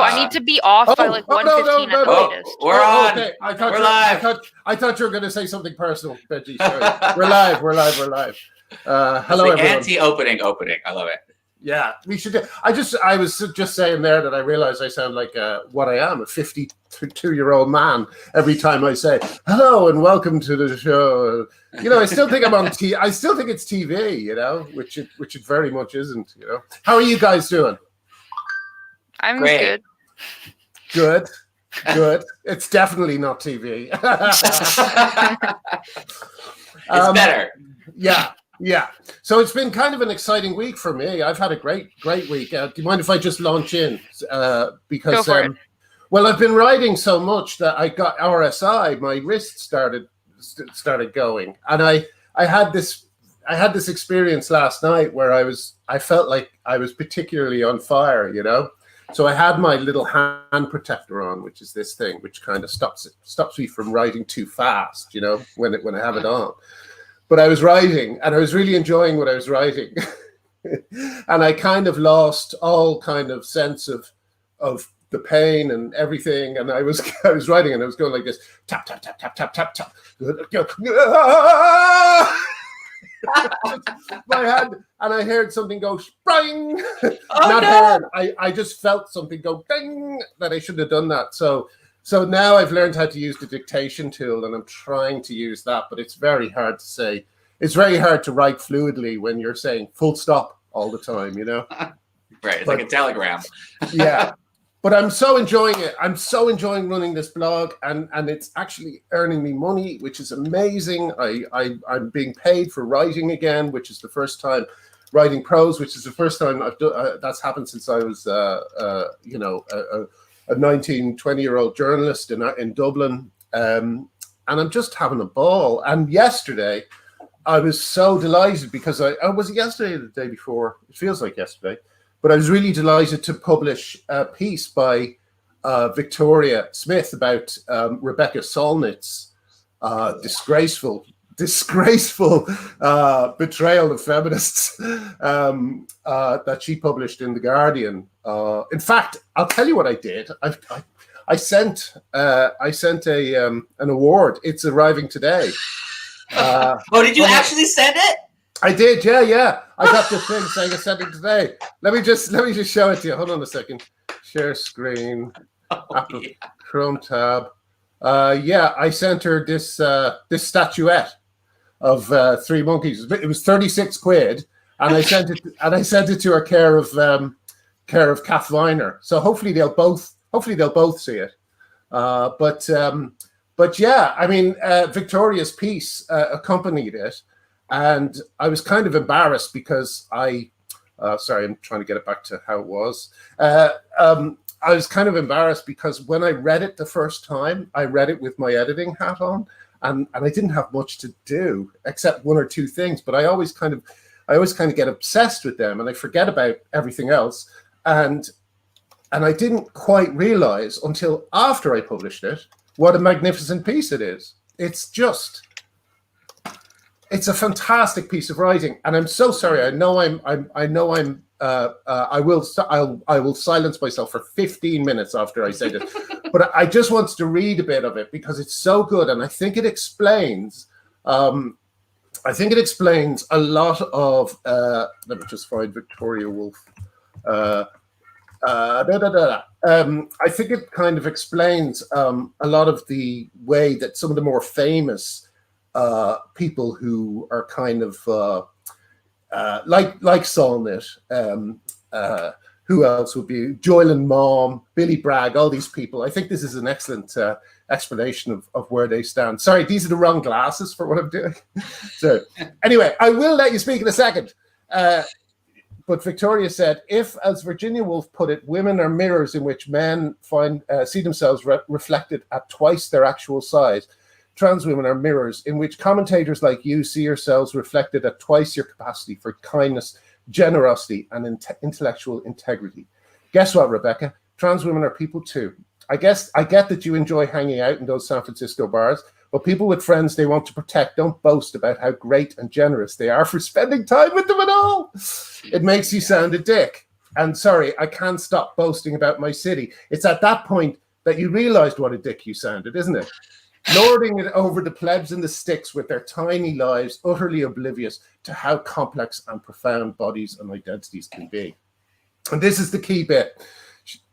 I need to be off by like 1:15 at the latest. We're on. Okay. We're live. I thought you were going to say something personal, Benji. Sorry. We're live. Hello, everyone. Anti-opening. I love it. Yeah, we should. I was just saying there that I realized I sound like what I am, a 52-year-old man, every time I say hello and welcome to the show. You know, I still think I'm on TV. I still think it's TV. You know, which it very much isn't. You know, how are you guys doing? I'm Great. good. Good. It's definitely not TV. It's better. Yeah. So it's been kind of an exciting week for me. I've had a great week. Do you mind if I just launch in? Because, Go for it. Well, I've been writing so much that I got RSI. My wrist started going, and I had this experience last night where I felt like I was particularly on fire. You know. So I had my little hand protector on, which is this thing, which kind of stops me from writing too fast. You know, when I have it on. But I was writing, and I was really enjoying what I was writing, and I kind of lost all kind of sense of the pain and everything. And I was writing, and I was going like this: tap tap tap tap tap tap tap. My hand, and I heard something go spring. I just felt something go ding that I shouldn't have done that. So now I've learned how to use the dictation tool, and I'm trying to use that, but it's very hard to say. It's very hard to write fluidly when you're saying full stop all the time, you know? Right, it's like a telegram. Yeah, but I'm so enjoying it. I'm so enjoying running this blog, and it's actually earning me money, which is amazing. I'm being paid for writing again, which is the first time. Writing prose, which is the first time I've done. That's happened since I was, a 19-20-year-old journalist in Dublin, and I'm just having a ball. And yesterday, I was so delighted because was it yesterday or the day before? It feels like yesterday, but I was really delighted to publish a piece by Victoria Smith about Rebecca Solnit's disgraceful betrayal of feminists that she published in The Guardian. In fact, I'll tell you what I did. I sent an award. It's arriving today. Did you actually send it? I did, yeah. I got the thing saying I sent it today. Let me just show it to you. Hold on a second. Share screen. Apple, yeah. Chrome tab. I sent her this statuette of three monkeys. It was 36 quid, and I sent it to her care of Kath Viner. So hopefully they'll both see it. But yeah, I mean, Victoria's piece accompanied it, and I was kind of embarrassed because sorry, I'm trying to get it back to how it was. I was kind of embarrassed because when I read it the first time, I read it with my editing hat on, and I didn't have much to do except one or two things. But I always kind of get obsessed with them, and I forget about everything else. And I didn't quite realize until after I published it what a magnificent piece it is. It's a fantastic piece of writing, and I'm so sorry. I will silence myself for 15 minutes after I say this, but I just want to read a bit of it because it's so good, and I think it explains. I think it explains a lot of. Let me just find Victoria Woolf. I think it kind of explains a lot of the way that some of the more famous people who are kind of like Solnit, who else would be Joyland Mom, Billy Bragg, all these people. I think this is an excellent explanation of where they stand. Sorry, these are the wrong glasses for what I'm doing. So anyway, I will let you speak in a second. But Victoria said, if, as Virginia Woolf put it, women are mirrors in which men see themselves reflected at twice their actual size, trans women are mirrors in which commentators like you see yourselves reflected at twice your capacity for kindness, generosity, and intellectual integrity. Guess what, Rebecca? Trans women are people too. I get that you enjoy hanging out in those San Francisco bars, but people with friends they want to protect don't boast about how great and generous they are for spending time with them at all. It makes you sound a dick. And sorry, I can't stop boasting about my city. It's at that point that you realized what a dick you sounded, isn't it? Lording it over the plebs and the sticks with their tiny lives, utterly oblivious to how complex and profound bodies and identities can be. And this is the key bit.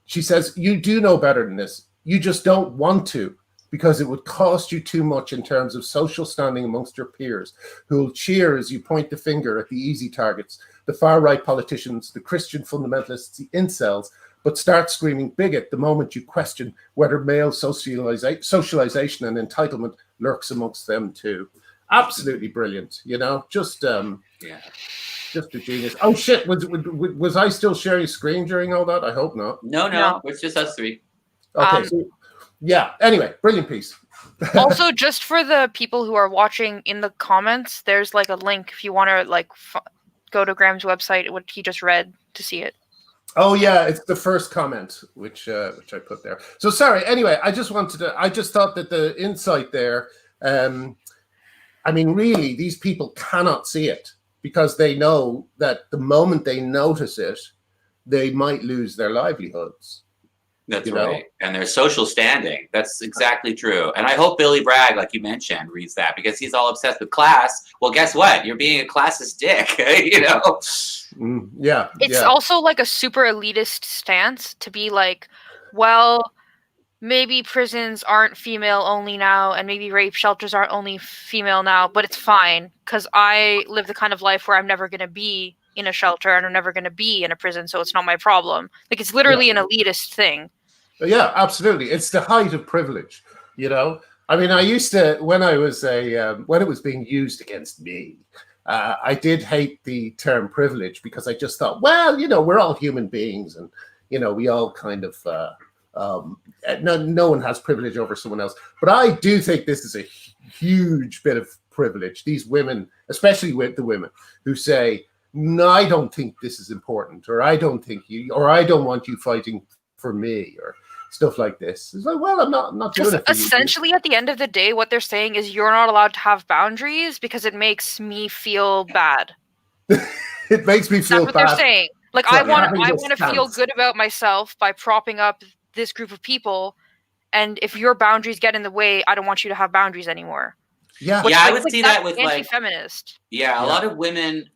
She says, you do know better than this. You just don't want to, because it would cost you too much in terms of social standing amongst your peers, who will cheer as you point the finger at the easy targets, the far-right politicians, the Christian fundamentalists, the incels, but start screaming bigot the moment you question whether male socialization and entitlement lurks amongst them too. Absolutely brilliant, just a genius. Oh shit, was I still sharing screen during all that? I hope not. No, it's just us three. Okay, anyway, brilliant piece. Also, just for the people who are watching, in the comments, there's like a link if you want to go to Graham's website, what he just read, to see it. Oh yeah, it's the first comment which I put there. So sorry. Anyway, I just thought that the insight there. Really, these people cannot see it because they know that the moment they notice it, they might lose their livelihoods. That's right. And their social standing. That's exactly true. And I hope Billy Bragg, like you mentioned, reads that because he's all obsessed with class. Well, guess what? You're being a classist dick, It's also like a super elitist stance to be like, well, maybe prisons aren't female only now and maybe rape shelters aren't only female now, but it's fine because I live the kind of life where I'm never going to be in a shelter and I'm never going to be in a prison, so it's not my problem. Like, it's literally an elitist thing. Yeah, absolutely. It's the height of privilege, I used to, when I was when it was being used against me, I did hate the term privilege because I just thought, well, we're all human beings and, we all kind of, no one has privilege over someone else. But I do think this is a huge bit of privilege. These women, especially with the women who say, no, I don't think this is important, or I don't think or I don't want you fighting for me, or stuff like this. It's like, well, I'm not doing it for essentially, you. At the end of the day, what they're saying is you're not allowed to have boundaries because it makes me feel bad. It makes me feel That's what bad. They're saying. Like, I want to feel good about myself by propping up this group of people, and if your boundaries get in the way, I don't want you to have boundaries anymore. Yeah, I would see that with anti-feminist. A lot of women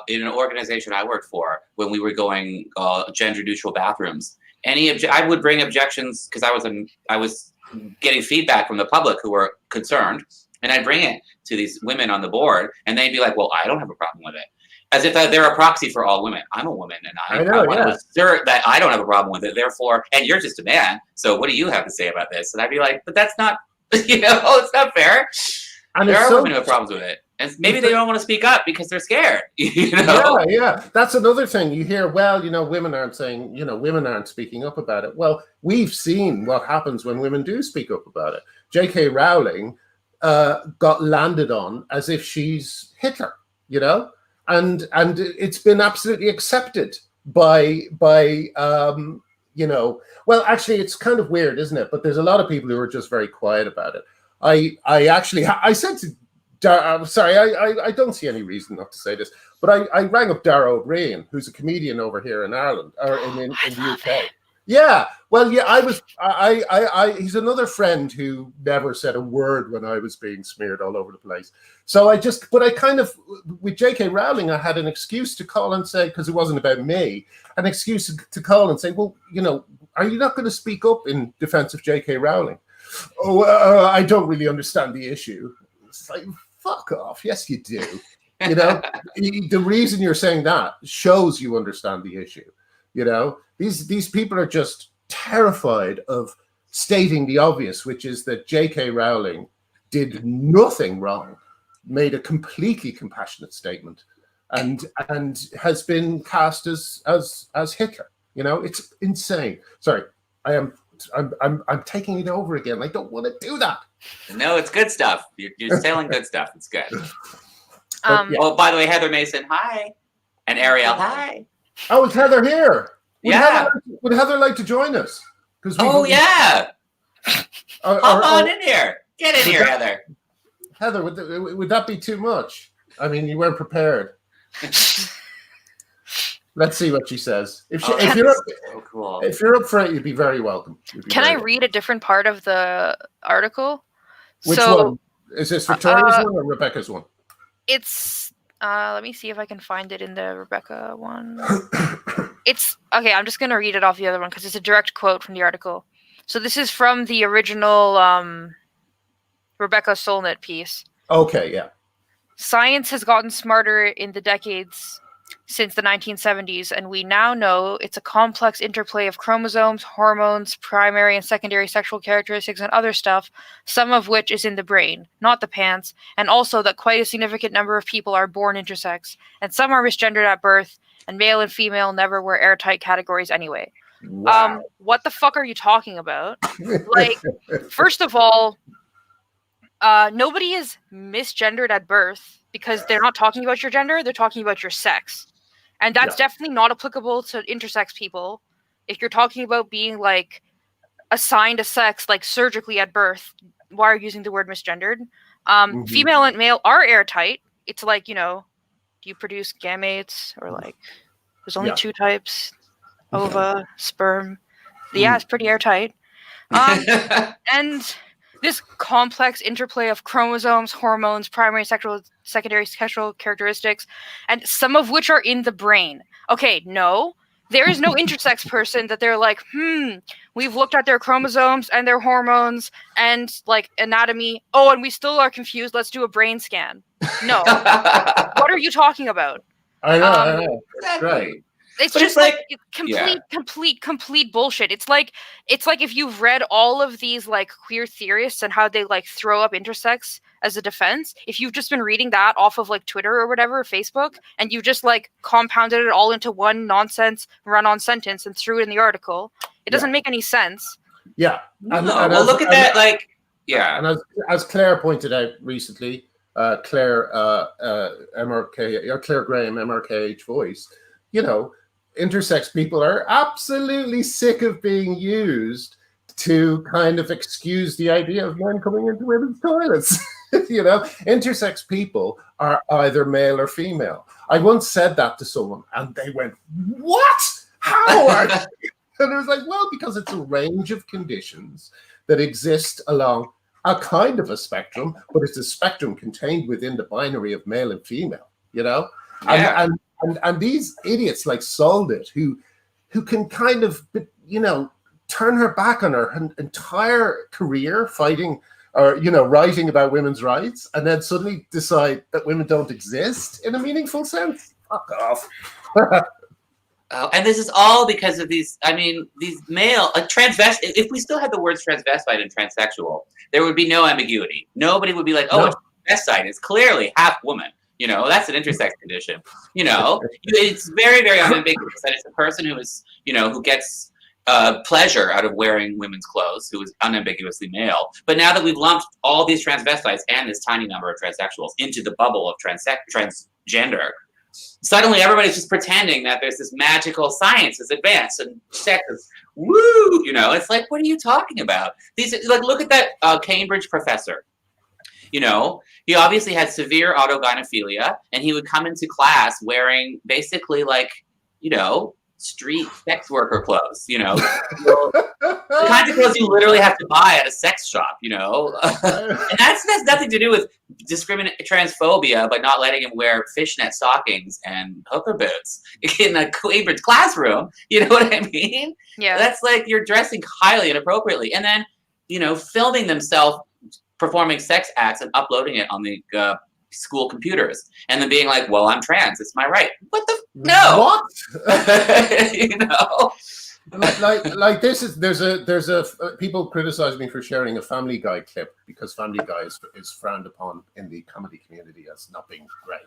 in an organization I worked for, when we were going gender-neutral bathrooms, I would bring objections because I was getting feedback from the public who were concerned, and I'd bring it to these women on the board, and they'd be like, "Well, I don't have a problem with it," as if they're a proxy for all women. I'm a woman, and I want to assert that I don't have a problem with it. Therefore, and you're just a man, so what do you have to say about this? And I'd be like, "But that's not, it's not fair." And there are women who have problems with it. And maybe they don't want to speak up because they're scared. Yeah. That's another thing. You hear, well, women aren't saying, women aren't speaking up about it. Well, we've seen what happens when women do speak up about it. J.K. Rowling got landed on as if she's Hitler, and it's been absolutely accepted by well, actually, it's kind of weird, isn't it? But there's a lot of people who are just very quiet about it. I said to I'm sorry, I don't see any reason not to say this, but I rang up Dara O'Brien, who's a comedian over here in Ireland, or in the UK. Yeah, well, yeah, he's another friend who never said a word when I was being smeared all over the place. So with J.K. Rowling, I had an excuse to call and say, because it wasn't about me, an excuse to call and say, well, are you not going to speak up in defense of J.K. Rowling? Oh, I don't really understand the issue. It's like, fuck off. Yes, you do. The reason you're saying that shows you understand the issue. These people are just terrified of stating the obvious, which is that J.K. Rowling did nothing wrong, made a completely compassionate statement, and has been cast as Hitler. It's insane. Sorry, I'm taking it over again. I don't want to do that. No, it's good stuff. You're selling good stuff. It's good. Oh, by the way, Heather Mason, hi. And Ariel, hi. Oh, is Heather here? Yeah. Would Heather like to join us? Yeah. Hop on in here. Get in here, Heather. Heather, would that be too much? I mean, you weren't prepared. Let's see what she says. If So cool. you're up for it, you'd be very welcome. Can I read a different part of the article? Which so, one? Is this Victoria's one or Rebecca's one? It's let me see if I can find it in the Rebecca one. It's okay. I'm just gonna read it off the other one because it's a direct quote from the article. So this is from the original Rebecca Solnit piece. Okay, yeah. Science has gotten smarter in the decades since the 1970s, and we now know it's a complex interplay of chromosomes, hormones, primary and secondary sexual characteristics, and other stuff, some of which is in the brain, not the pants, and also that quite a significant number of people are born intersex, and some are misgendered at birth, and male and female never were airtight categories anyway. Wow. What the fuck are you talking about? Like, first of all, nobody is misgendered at birth because they're not talking about your gender, they're talking about your sex. And that's definitely not applicable to intersex people. If you're talking about being like assigned a sex like surgically at birth, why are you using the word misgendered? Female and male are airtight. It's like, you know, do you produce gametes or like there's only two types, ova, sperm. Yeah, it's pretty airtight. And this complex interplay of chromosomes, hormones, primary sexual, secondary sexual characteristics, and some of which are in the brain. Okay, no, there is no intersex person that they're like, we've looked at their chromosomes and their hormones and like anatomy. Oh, and we still are confused. Let's do a brain scan. No. What are you talking about? I know. Exactly. Right. It's But just it's complete bullshit. It's like if you've read all of these like queer theorists and how they like throw up intersex as a defense. If you've just been reading that off of like Twitter or whatever, or Facebook, and you just like compounded it all into one nonsense run-on sentence and threw it in the article, it doesn't make any sense. Yeah. And look at that, like, And as Claire pointed out recently, Claire MRK or Claire Graham MRKH voice, you know, intersex people are absolutely sick of being used to kind of excuse the idea of men coming into women's toilets. You know, intersex people are either male or female. I once said that to someone and they went, "What? How are you?" And I was like, well, because it's a range of conditions that exist along a kind of a spectrum, but it's a spectrum contained within the binary of male and female, you know? Yeah. And these idiots like Solnit, who can kind of, you know, turn her back on her entire career fighting or, you know, writing about women's rights, and then suddenly decide that women don't exist in a meaningful sense. Fuck off. And this is all because of these, I mean, these male, transvestite, if we still had the words transvestite and transsexual, there would be no ambiguity. Nobody would be like, oh, a transvestite is clearly half woman. You know, that's an intersex condition. You know, it's very, very unambiguous that it's a person who is, you know, who gets pleasure out of wearing women's clothes, who is unambiguously male. But now that we've lumped all these transvestites and this tiny number of transsexuals into the bubble of transgender, suddenly everybody's just pretending that there's this magical science is advanced and sex is woo. You know, it's like, what are you talking about? These, like, look at that Cambridge professor. You know, he obviously had severe autogynephilia, and he would come into class wearing basically like, you know, street sex worker clothes, you know, the kind of clothes you literally have to buy at a sex shop, you know. And that's nothing to do with transphobia, but not letting him wear fishnet stockings and hooker boots in a Cambridge classroom. You know what I mean? Yeah. That's like you're dressing highly inappropriately. And then, you know, filming themselves performing sex acts and uploading it on the school computers, and then being like, well, I'm trans, it's my right. What the no? What? You know, like this is there's a people criticize me for sharing a Family Guy clip because Family Guy is frowned upon in the comedy community as not being great,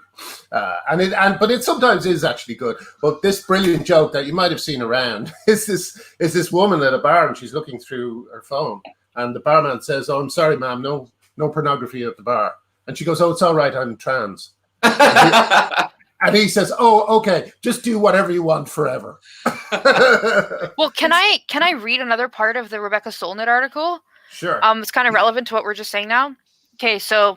but it sometimes is actually good. But this brilliant joke that you might have seen around is this woman at a bar, and she's looking through her phone, and the barman says, "Oh, I'm sorry, ma'am, no pornography at the bar." And she goes, "Oh, it's all right, I'm trans." And he says, "Oh, okay, just do whatever you want forever." Well, can I read another part of the Rebecca Solnit article? Sure. It's kind of relevant to what we're just saying now. Okay, so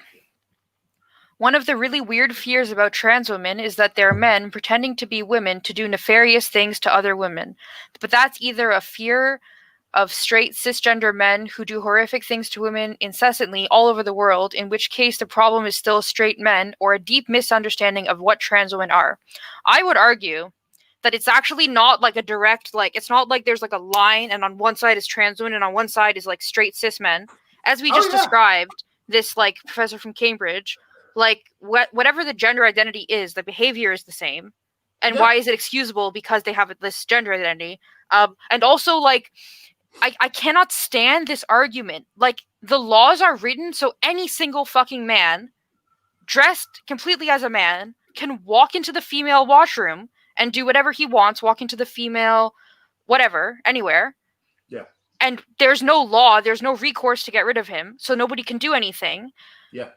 One of the really weird fears about trans women is that they're men pretending to be women to do nefarious things to other women. But that's either a fear of straight cisgender men who do horrific things to women incessantly all over the world, in which case the problem is still straight men, or a deep misunderstanding of what trans women are. I would argue that it's actually not like a direct, like, it's not like there's like a line and on one side is trans women and on one side is like straight cis men. As we just described, this like professor from Cambridge, like whatever the gender identity is, the behavior is the same. And why is it excusable? Because they have this gender identity. And also, like, I cannot stand this argument. Like, the laws are written so any single fucking man dressed completely as a man can walk into the female washroom and do whatever he wants, walk into the female whatever, anywhere. Yeah. And there's no law, there's no recourse to get rid of him, so nobody can do anything. Yeah.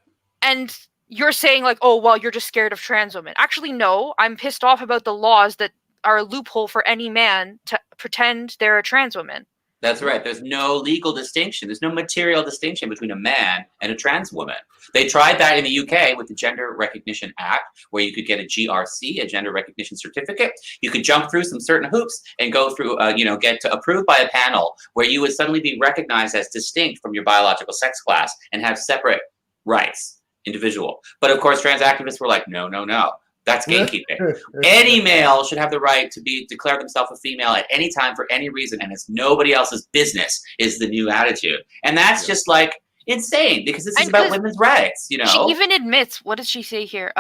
And you're saying, like, oh, well, you're just scared of trans women. Actually, no, I'm pissed off about the laws that are a loophole for any man to pretend they're a trans woman. That's right. There's no legal distinction. There's no material distinction between a man and a trans woman. They tried that in the UK with the Gender Recognition Act, where you could get a GRC, a gender recognition certificate. You could jump through some certain hoops and go through, get approved by a panel where you would suddenly be recognized as distinct from your biological sex class and have separate rights, individual. But of course, trans activists were like, no, no, no. That's gatekeeping. Any male should have the right to declare themselves a female at any time for any reason, and it's nobody else's business is the new attitude. And that's just like insane, because this is about women's rights, you know. She even admits, what does she say here?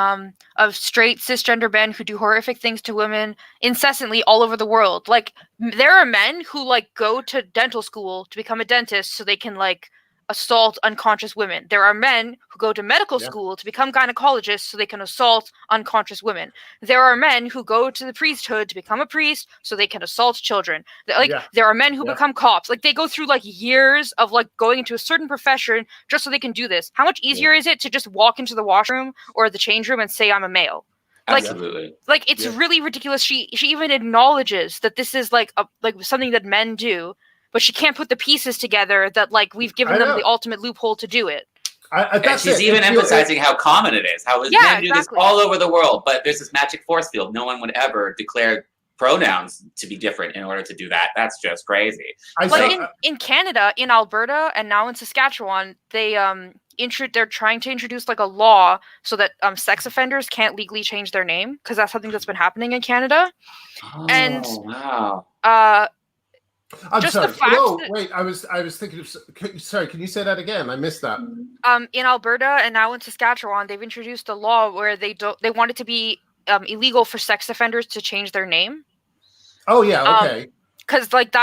Of straight cisgender men who do horrific things to women incessantly all over the world. Like, there are men who like go to dental school to become a dentist so they can like assault unconscious women. There are men who go to medical school to become gynecologists so they can assault unconscious women. There are men who go to the priesthood to become a priest so they can assault children. Like, there are men who become cops. Like, they go through like years of like going into a certain profession just so they can do this. How much easier is it to just walk into the washroom or the change room and say I'm a male? Like, absolutely. Like, it's really ridiculous. She even acknowledges that this is like something that men do, but she can't put the pieces together that, like, we've given them the ultimate loophole to do it. And she's even emphasizing how common it is, how men do this all over the world, but there's this magic force field. No one would ever declare pronouns to be different in order to do that. That's just crazy. Like, in Canada, in Alberta, and now in Saskatchewan, they're trying to introduce like a law so that sex offenders can't legally change their name, because that's something that's been happening in Canada. Oh, and wow. I'm just sorry. The fact wait. I was thinking of. Sorry, can you say that again? I missed that. In Alberta and now in Saskatchewan, they've introduced a law where they want it to be illegal for sex offenders to change their name. Oh yeah, okay. Because like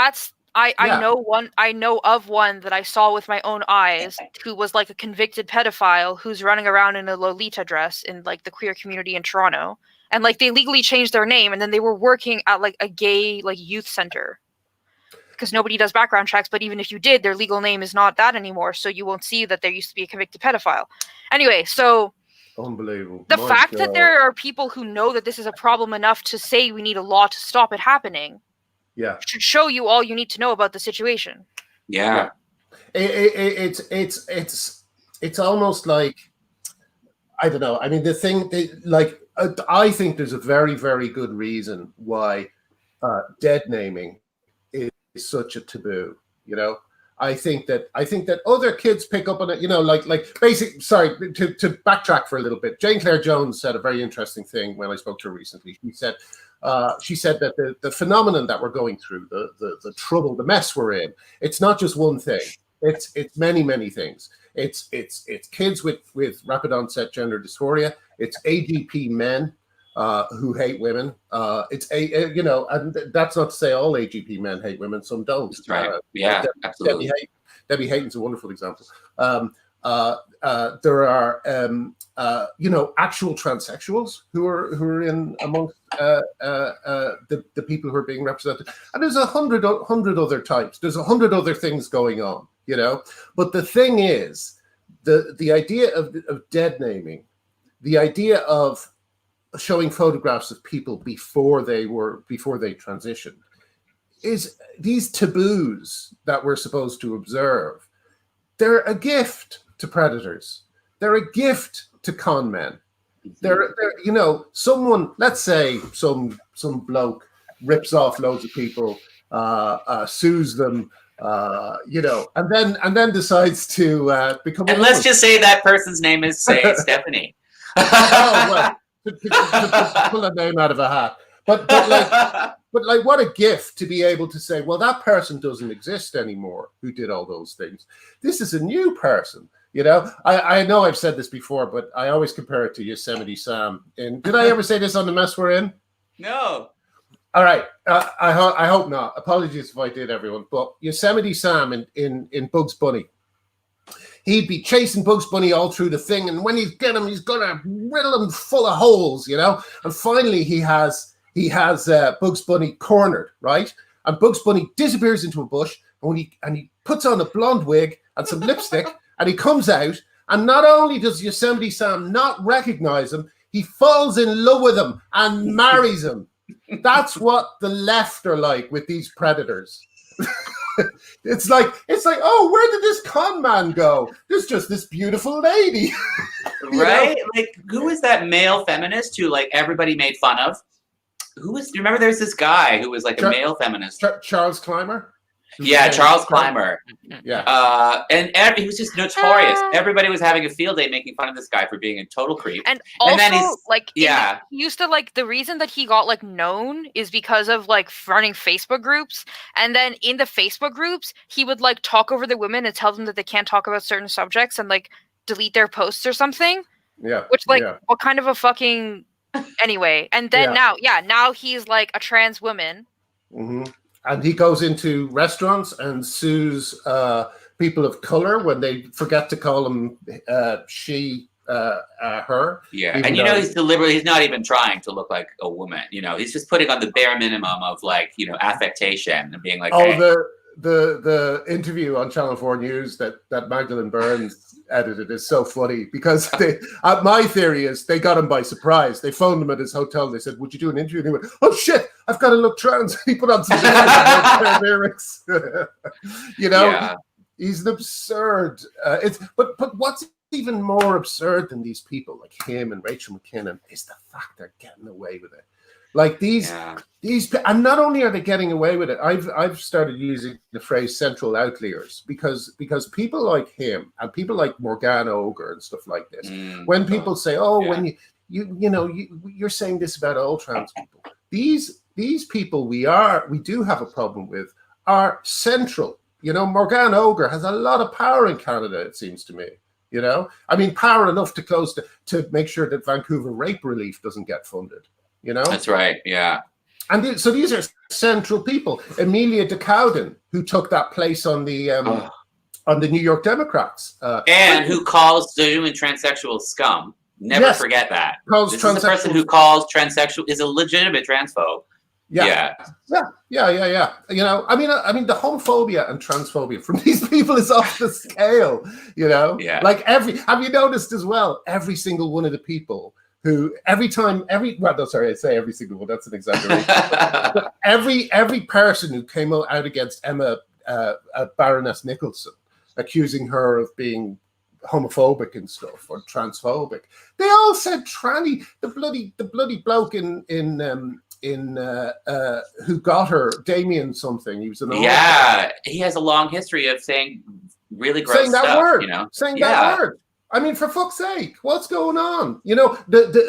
I know of one that I saw with my own eyes who was like a convicted pedophile who's running around in a Lolita dress in like the queer community in Toronto, and like they legally changed their name, and then they were working at like a gay like youth center. Because nobody does background checks, but even if you did, their legal name is not that anymore, so you won't see that there used to be a convicted pedophile. Anyway, so unbelievable. The fact that there are people who know that this is a problem enough to say we need a law to stop it happening, should show you all you need to know about the situation. Yeah, it's almost like, I don't know. I mean, the thing, I think there's a very, very good reason why dead naming is such a taboo, you know. I think that other kids pick up on it, you know, like basic. Sorry, to backtrack for a little bit. Jane Claire Jones said a very interesting thing when I spoke to her recently. She said that the phenomenon that we're going through, the trouble, the mess we're in, it's not just one thing. It's many things. It's kids with rapid onset gender dysphoria. It's AGP men who hate women. And that's not to say all AGP men hate women. Some don't. That's right. Absolutely. Debbie Hayton's a wonderful example. There are actual transsexuals who are in amongst the people who are being represented, and there's 100 other types. There's 100 other things going on, you know. But the thing is, the idea of dead naming, the idea of showing photographs of people before they transitioned, is these taboos that we're supposed to observe. They're a gift to predators. They're a gift to con men. They're you know, someone, let's say some bloke rips off loads of people, sues them, you know, and then decides to become. And let's just say that person's name is, say, Stephanie. Oh, well, to pull a name out of a hat, but like, what a gift to be able to say, well, that person doesn't exist anymore who did all those things. This is a new person. You know, I know I've said this before, but I always compare it to Yosemite Sam. And did I ever say this on the mess we're in? No. All right. I hope not. Apologies if I did, everyone. But Yosemite Sam in Bugs Bunny, he'd be chasing Bugs Bunny all through the thing, and when he's get him, he's gonna riddle him full of holes, you know. And finally, he has Bugs Bunny cornered, right? And Bugs Bunny disappears into a bush, and he puts on a blonde wig and some lipstick. And he comes out, and not only does Yosemite Sam not recognize him, he falls in love with him and marries him. That's what the left are like with these predators. It's like, oh, where did this con man go? There's just this beautiful lady. Right? Know? Like, who is that male feminist who, like, everybody made fun of? Do you remember there's this guy who was like a male feminist? Charles Clymer? Yeah, Charles Clymer. Yeah. And he was just notorious. Everybody was having a field day making fun of this guy for being a total creep. And also, then like, he used to, like, the reason that he got, like, known is because of, like, running Facebook groups. And then in the Facebook groups, he would, like, talk over the women and tell them that they can't talk about certain subjects and, like, delete their posts or something. Yeah. Which, like, what kind of a fucking... Anyway. And then now he's, like, a trans woman. Mm-hmm. And he goes into restaurants and sues people of color when they forget to call him she, her. Yeah, and you know he's not even trying to look like a woman. You know, he's just putting on the bare minimum of, like, you know, affectation and being like, hey. The interview on Channel 4 News that Magdalene Burns edited is so funny because my theory is they got him by surprise. They phoned him at his hotel. They said, would you do an interview? And he went, oh shit, I've got to look trans. He put on some lyrics. You know, he's an absurd. But what's even more absurd than these people like him and Rachel McKinnon is the fact they're getting away with it. Like these, and not only are they getting away with it, I've started using the phrase central outliers because people like him and people like Morgan Ogre and stuff like this, when people say, when you're saying this about all trans people, these people we do have a problem with are central. You know, Morgan Ogre has a lot of power in Canada, it seems to me. You know, I mean, power enough to make sure that Vancouver rape relief doesn't get funded. You know, that's right. Yeah, and so these are central people. Amelia DeCowden, who took that place on the New York Democrats, and who calls genuine transsexual scum. Never forget that. This is the person who calls transsexual is a legitimate transphobe. Yeah. You know, I mean, the homophobia and transphobia from these people is off the scale. You know, like have you noticed as well? Every single one of the people. Who every single one, that's an exaggeration. every person who came out against Emma Baroness Nicholson, accusing her of being homophobic and stuff or transphobic, they all said tranny. The bloody bloke in who got her, Damien something. He was an he has a long history of saying really gross saying that stuff. Word, you know, saying that word. I mean, for fuck's sake, what's going on? You know,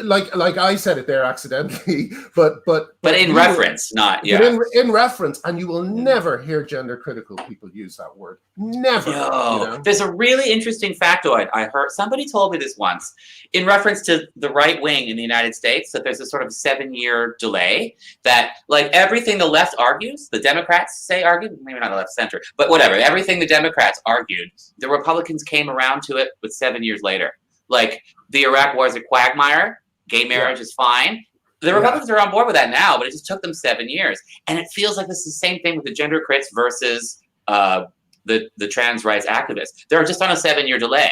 like I said it there accidentally, but in reference, not in reference, and you will never hear gender critical people use that word. Never. No. You know? There's a really interesting factoid I heard. Somebody told me this once in reference to the right wing in the United States, that there's a sort of 7-year delay that, like, everything the left argues, the Democrats argued, maybe not the left center, but whatever, everything the Democrats argued, the Republicans came around to it with 7 years later. Like, the Iraq war is a quagmire, gay marriage is fine. The Republicans are on board with that now, but it just took them 7 years. And it feels like this is the same thing with the gender crits versus the trans rights activists. They're just on a 7-year delay.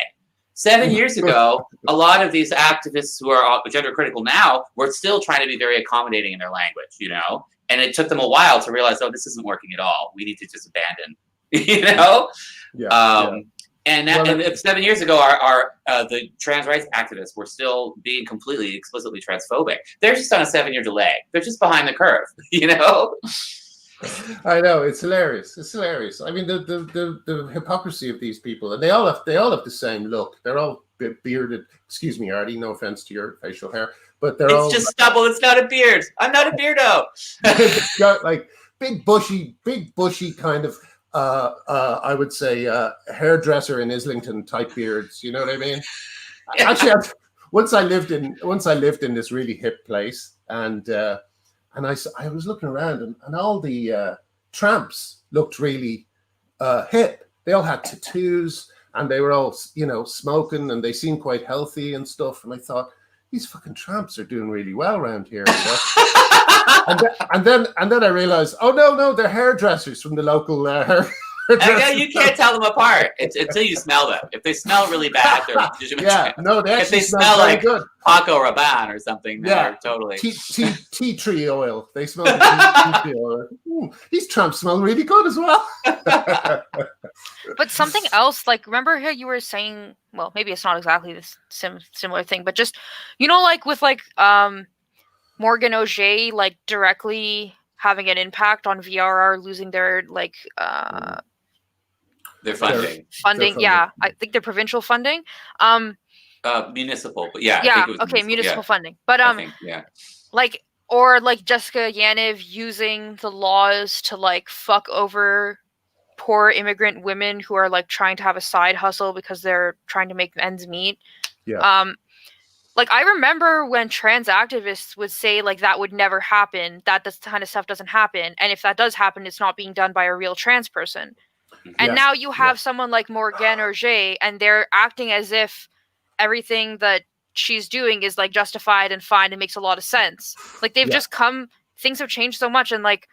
7 years ago, a lot of these activists who are gender critical now were still trying to be very accommodating in their language, you know? And it took them a while to realize, oh, this isn't working at all. We need to just abandon, you know? And, and 7 years ago, the trans rights activists were still being completely, explicitly transphobic. They're just on a 7-year delay. They're just behind the curve, you know? I know, it's hilarious. It's hilarious. I mean, the hypocrisy of these people, and they all have the same look. They're all bearded. Excuse me, Arty. No offense to your facial hair, but it's just stubble. It's not a beard. I'm not a beardo. It's got like big bushy kind of. I would say hairdresser in Islington type beards. You know what I mean? Yeah. Actually, once I lived in this really hip place, and I was looking around, and all the tramps looked really hip. They all had tattoos, and they were all, you know, smoking, and they seemed quite healthy and stuff. And I thought, these fucking tramps are doing really well around here. You know? and then I realized, oh no, they're hairdressers from the local you can't tell them apart until you smell them. If they smell really bad, they're legitimate. Yeah, no, they actually if they smell like good. Paco Rabanne or something, they're totally tea tree oil. They smell like tea tree oil. Ooh, these tramps smell really good as well. But something else, like, remember how you were saying, well, maybe it's not exactly this similar thing, but just, you know, like with like Morgan Auger, like directly having an impact on VRR losing their like their funding. Yeah, I think their provincial funding. Municipal, but yeah. Yeah, I think it was municipal funding. But like, or like Jessica Yaniv using the laws to like fuck over poor immigrant women who are like trying to have a side hustle because they're trying to make ends meet. Yeah. Like, I remember when trans activists would say, like, that would never happen, that this kind of stuff doesn't happen, and if that does happen, it's not being done by a real trans person. And now you have someone like Morgane Auger, and they're acting as if everything that she's doing is, like, justified and fine and makes a lot of sense. Like, they've just things have changed so much, and, like,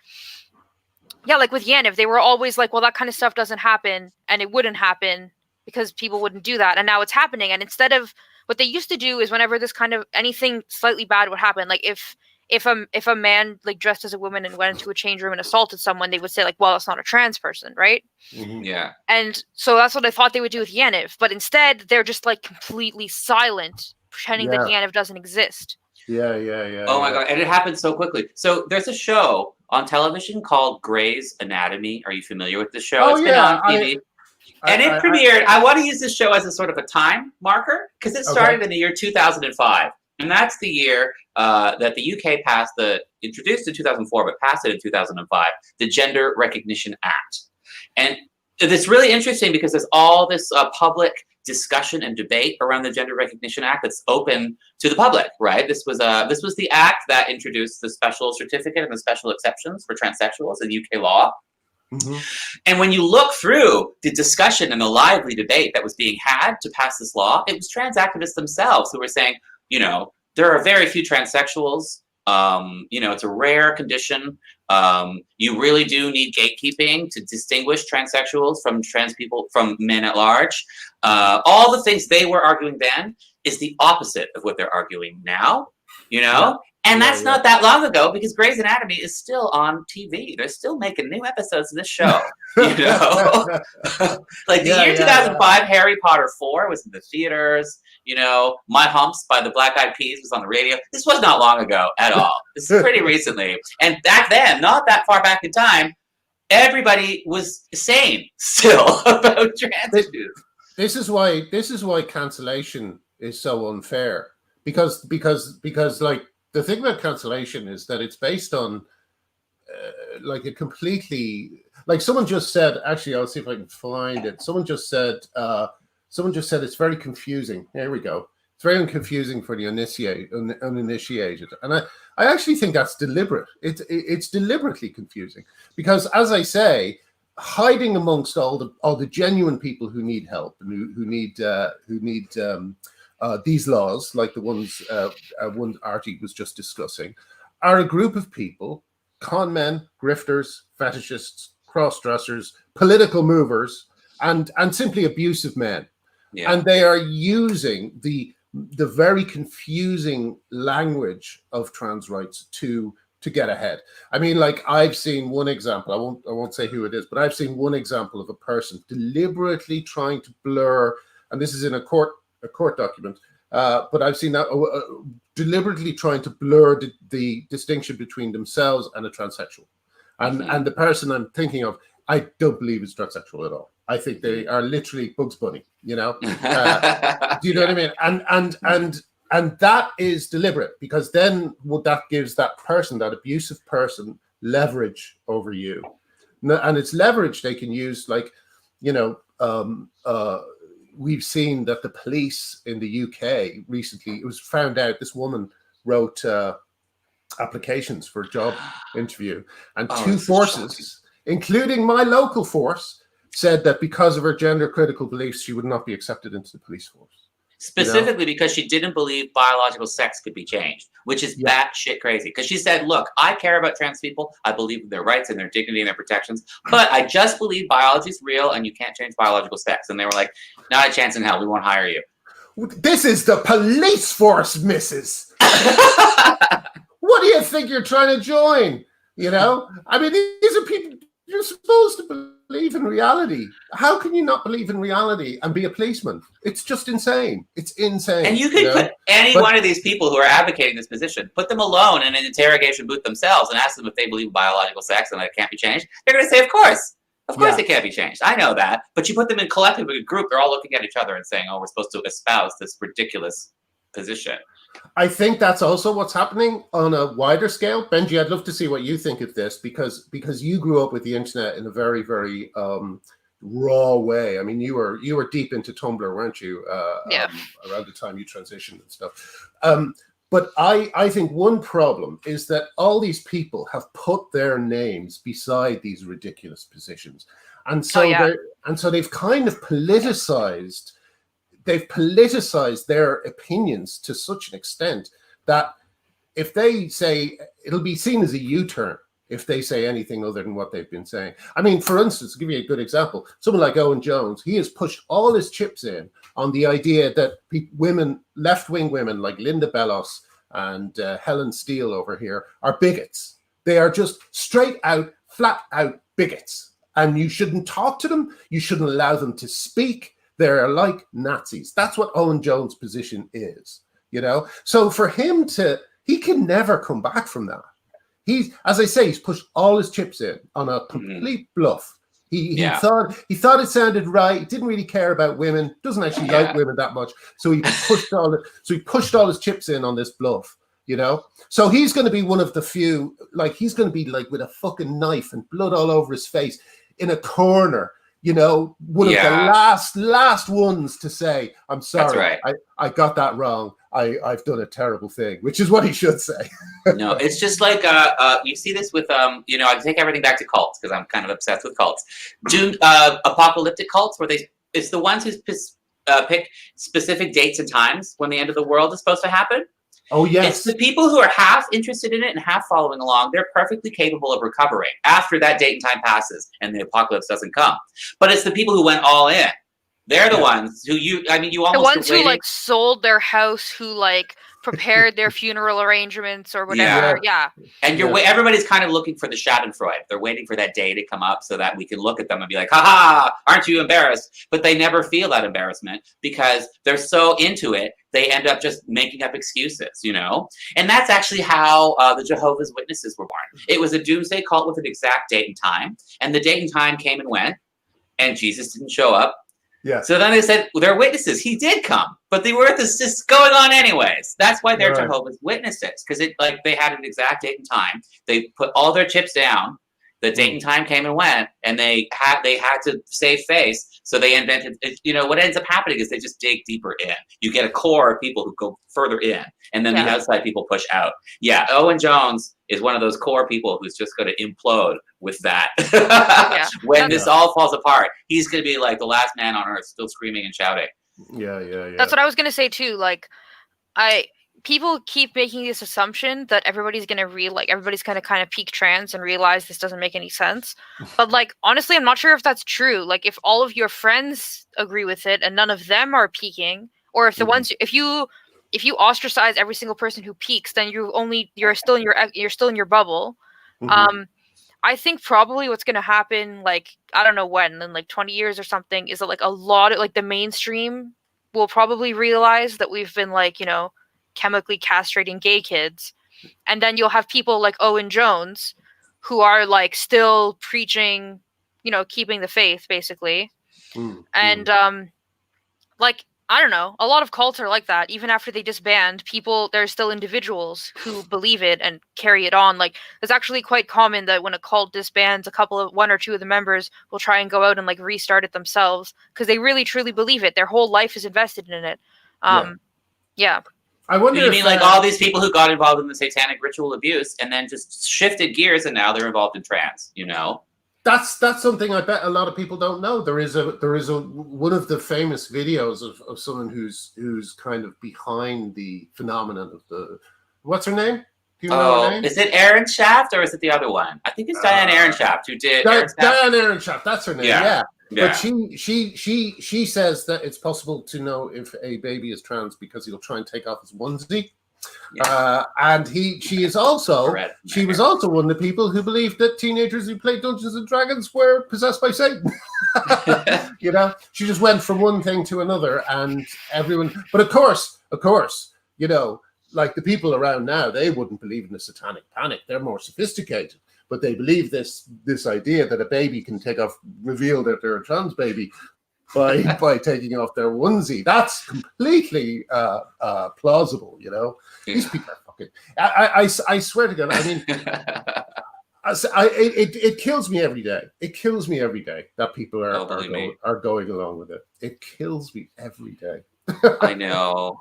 like with Yaniv, they were always like, well, that kind of stuff doesn't happen, and it wouldn't happen because people wouldn't do that, and now it's happening, and instead of what they used to do is whenever this kind of anything slightly bad would happen, like if a man like dressed as a woman and went into a change room and assaulted someone, they would say like, well, it's not a trans person, right? Mm-hmm. Yeah. And so that's what I thought they would do with Yaniv, but instead they're just like completely silent, pretending that Yaniv doesn't exist. Yeah. Oh my God, and it happened so quickly. So there's a show on television called Grey's Anatomy. Are you familiar with this show? Oh, it's been on TV. And it premiered. I want to use this show as a sort of a time marker because it started in the year 2005, and that's the year that the UK introduced in 2004, but passed it in 2005, the Gender Recognition Act. And it's really interesting because there's all this public discussion and debate around the Gender Recognition Act that's open to the public, right? This was the act that introduced the special certificate and the special exceptions for transsexuals in UK law. Mm-hmm. And when you look through the discussion and the lively debate that was being had to pass this law, it was trans activists themselves who were saying, you know, there are very few transsexuals. You know, it's a rare condition. You really do need gatekeeping to distinguish transsexuals from trans people, from men at large. All the things they were arguing then is the opposite of what they're arguing now, you know? Yeah. And that's not that long ago because Grey's Anatomy is still on TV. They're still making new episodes of this show, you know? Like the year 2005, Harry Potter 4 was in the theaters. You know, My Humps by the Black Eyed Peas was on the radio. This was not long ago at all. This is pretty recently. And back then, not that far back in time, everybody was sane still about trans issues. This is why cancellation is so unfair. Because like, the thing about cancellation is that it's based on like a completely, like someone just said, actually, I'll see if I can find it. Someone just said it's very confusing. Here we go. It's very confusing for the uninitiated. And I actually think that's deliberate. It's deliberately confusing because, as I say, hiding amongst all the genuine people who need help and who need these laws, like the ones one Arty was just discussing, are a group of people, con men, grifters, fetishists, cross-dressers, political movers, and simply abusive men. Yeah. And they are using the very confusing language of trans rights to to get ahead. I mean, like, I've seen one example. I won't say who it is, but I've seen one example of a person deliberately trying to blur, and this is in a court document. But I've seen that deliberately trying to blur the distinction between themselves and a transsexual. And the person I'm thinking of, I don't believe is transsexual at all. I think they are literally Bugs Bunny, you know? Do you know what I mean? And that is deliberate, because then that gives that person, that abusive person, leverage over you. And it's leverage they can use, like, you know, we've seen that the police in the UK recently, it was found out this woman wrote applications for a job interview, and two forces, including my local force, said that because of her gender critical beliefs, she would not be accepted into the police force. Specifically because she didn't believe biological sex could be changed, which is batshit crazy. Because she said, look, I care about trans people. I believe in their rights and their dignity and their protections. But I just believe biology is real and you can't change biological sex. And they were like, not a chance in hell. We won't hire you. This is the police force, missus. What do you think you're trying to join? You know? I mean, these are people you're supposed to believe in reality. How can you not believe in reality and be a policeman? It's just insane. It's insane. And you could put any one of these people who are advocating this position, put them alone in an interrogation booth themselves and ask them if they believe in biological sex and that it can't be changed. They're going to say, of course. Of course it can't be changed. I know that. But you put them in collective, a group, they're all looking at each other and saying, oh, we're supposed to espouse this ridiculous position. I think that's also what's happening on a wider scale. Benji, I'd love to see what you think of this, because you grew up with the internet in a very, very raw way. I mean, you were deep into Tumblr, weren't you? Around the time you transitioned and stuff. But I think one problem is that all these people have put their names beside these ridiculous positions, and so they've kind of politicized. They've politicized their opinions to such an extent that if they say, it'll be seen as a U-turn if they say anything other than what they've been saying. I mean, for instance, to give you a good example, someone like Owen Jones, he has pushed all his chips in on the idea that women, left-wing women like Linda Bellos and Helen Steele over here are bigots. They are just straight out, flat out bigots. And you shouldn't talk to them. You shouldn't allow them to speak. They're like Nazis. That's what Owen Jones' position is, you know? So for him he can never come back from that. As I say, he's pushed all his chips in on a complete bluff. He thought it sounded right. He didn't really care about women, doesn't actually like women that much. So he pushed all his chips in on this bluff, you know? So he's going to be one of the few, like, he's going to be like with a fucking knife and blood all over his face in a corner, you know, one of the last ones to say, I'm sorry, right. I got that wrong. I've done a terrible thing, which is what he should say. No, it's just like, you see this with, you know, I take everything back to cults because I'm kind of obsessed with cults. Apocalyptic cults, where it's the ones who pick specific dates and times when the end of the world is supposed to happen. Oh, yes. It's the people who are half interested in it and half following along. They're perfectly capable of recovering after that date and time passes and the apocalypse doesn't come. But it's the people who went all in. They're the ones who you almost the ones who like sold their house, who like prepared their funeral arrangements or whatever. And everybody's kind of looking for the Schadenfreude. They're waiting for that day to come up so that we can look at them and be like, ha, aren't you embarrassed? But they never feel that embarrassment because they're so into it. They end up just making up excuses, you know? And that's actually how the Jehovah's Witnesses were born. It was a doomsday cult with an exact date and time. And the date and time came and went. And Jesus didn't show up. Yeah. So then they said, well, they're witnesses. He did come. But the earth is just going on anyways. That's why they're Jehovah's Witnesses. Because they had an exact date and time. They put all their chips down. The date and time came and went, and they had to save face, so they invented. You know what ends up happening is they just dig deeper in. You get a core of people who go further in, and then the outside people push out. Yeah, Owen Jones is one of those core people who's just going to implode with that. When this all falls apart, he's going to be like the last man on earth, still screaming and shouting. Yeah. That's what I was going to say too. Like, people keep making this assumption that everybody's going to everybody's going to kind of peak trans and realize this doesn't make any sense. But like, honestly, I'm not sure if that's true. Like, if all of your friends agree with it and none of them are peaking, or if the ones, if you if you ostracize every single person who peaks, then you're still in your bubble. Mhm. I think probably what's going to happen, like, I don't know when, in like 20 years or something, is that like a lot of like the mainstream will probably realize that we've been like, chemically castrating gay kids. And then you'll have people like Owen Jones who are like still preaching, keeping the faith basically. Mm, And like, I don't know, a lot of cults are like that. Even after they disband, there's still individuals who believe it and carry it on. Like, it's actually quite common that when a cult disbands, one or two of the members will try and go out and like restart it themselves because they really truly believe it. Their whole life is invested in it. Yeah. I So wonder you if mean like all these people who got involved in the satanic ritual abuse and then just shifted gears and now they're involved in trans, That's something I bet a lot of people don't know. There is one of the famous videos of someone who's kind of behind the phenomenon of the, what's her name? Do you know her name? Is it Aaron Shaft or is it the other one? I think it's Diane Aaron Shaft who did Diane Aaron Shaft. That's her name. Yeah. Yeah. But she says that it's possible to know if a baby is trans because he'll try and take off his onesie. Yeah. And she was also one of the people who believed that teenagers who played Dungeons and Dragons were possessed by Satan. She just went from one thing to another, and everyone. But of course, like the people around now, they wouldn't believe in the satanic panic. They're more sophisticated, but they believe this idea that a baby can reveal that they're a trans baby by taking off their onesie. That's completely plausible, These people are fucking. I swear to God. I mean, it kills me every day. It kills me every day that people are going along with it. It kills me every day. I know.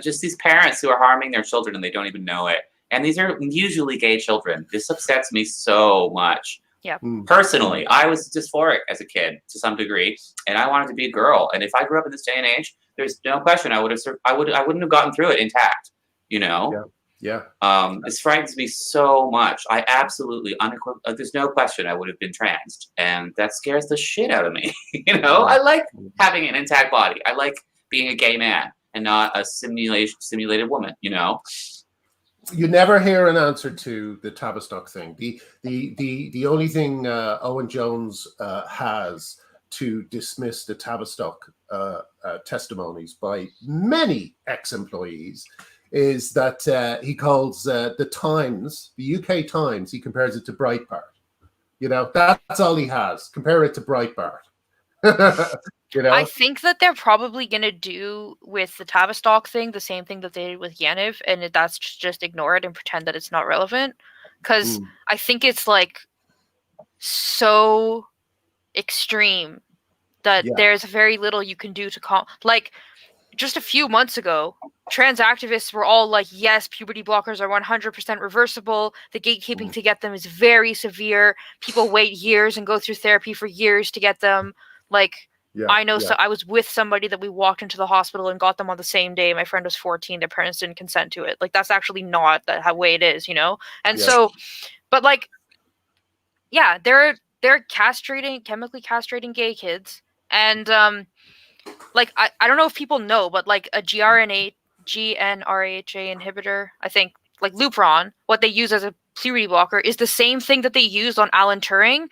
Just these parents who are harming their children and they don't even know it. And these are usually gay children. This upsets me so much. Yeah. Personally, I was dysphoric as a kid to some degree, and I wanted to be a girl. And if I grew up in this day and age, there's no question I wouldn't have gotten through it intact. Yeah. This frightens me so much. I absolutely there's no question I would have been trans, and that scares the shit out of me. I like having an intact body. I like being a gay man and not a simulated woman. You never hear an answer to the Tavistock thing. The only thing Owen Jones has to dismiss the Tavistock testimonies by many ex-employees is that he calls the Times, the UK Times, he compares it to Breitbart. That's all he has. Compare it to Breitbart. I think that they're probably going to do with the Tavistock thing the same thing that they did with Yaniv, and that's just ignore it and pretend that it's not relevant. Because I think it's like so extreme that there's very little you can do to calm. Like, just a few months ago, trans activists were all like, yes, puberty blockers are 100% reversible. The gatekeeping to get them is very severe. People wait years and go through therapy for years to get them. Like, I know. So I was with somebody that we walked into the hospital and got them on the same day. My friend was 14. Their parents didn't consent to it. Like, that's actually not the way it is, And so, but like, they're chemically castrating gay kids. And like, I don't know if people know, but like a GnRHA inhibitor, I think, like Lupron, what they use as a puberty blocker is the same thing that they used on Alan Turing,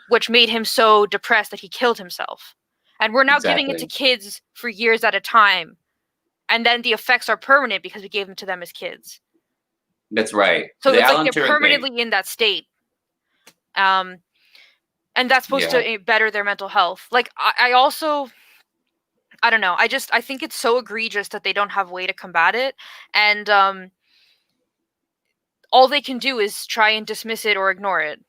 which made him so depressed that he killed himself. And we're now giving it to kids for years at a time. And then the effects are permanent because we gave them to them as kids. That's right. So it's like they're permanently in that state. And that's supposed to better their mental health. Like, I also, I don't know. I think it's so egregious that they don't have a way to combat it. And all they can do is try and dismiss it or ignore it.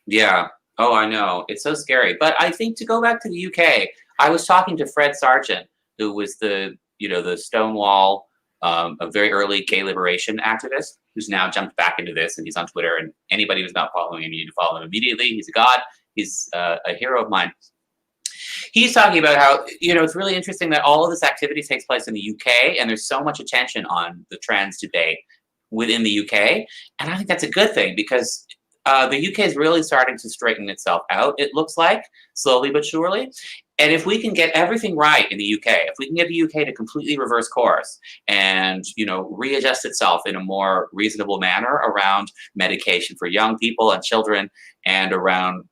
Yeah. Oh, I know. It's so scary. But I think to go back to the UK, I was talking to Fred Sargent, who was the Stonewall, a very early gay liberation activist, who's now jumped back into this, and he's on Twitter. And anybody who's not following him, you need to follow him immediately. He's a god. He's a hero of mine. He's talking about how, it's really interesting that all of this activity takes place in the UK, and there's so much attention on the trans debate within the UK. And I think that's a good thing because the UK is really starting to straighten itself out, it looks like, slowly but surely. And if we can get everything right in the UK, if we can get the UK to completely reverse course and, readjust itself in a more reasonable manner around medication for young people and children and around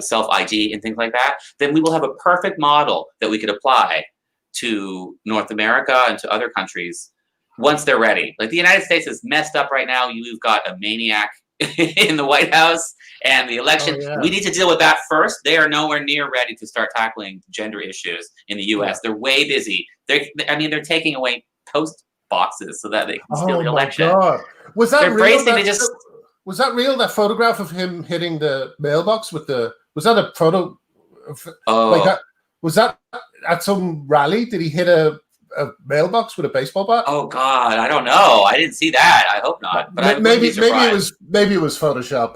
self-ID and things like that, then we will have a perfect model that we could apply to North America and to other countries once they're ready. Like the United States is messed up right now. You've got a maniac in the White House and the election. Oh, yeah. We need to deal with that first. They are nowhere near ready to start tackling gender issues in the U.S. They're way busy. They're taking away post boxes so that they can steal the election. God. Was that real? Was that real? That photograph of him hitting the mailbox was that a photo? Was that at some rally? Did he hit a mailbox with a baseball bat? Oh God, I don't know. I didn't see that. I hope not. But maybe it was Photoshop.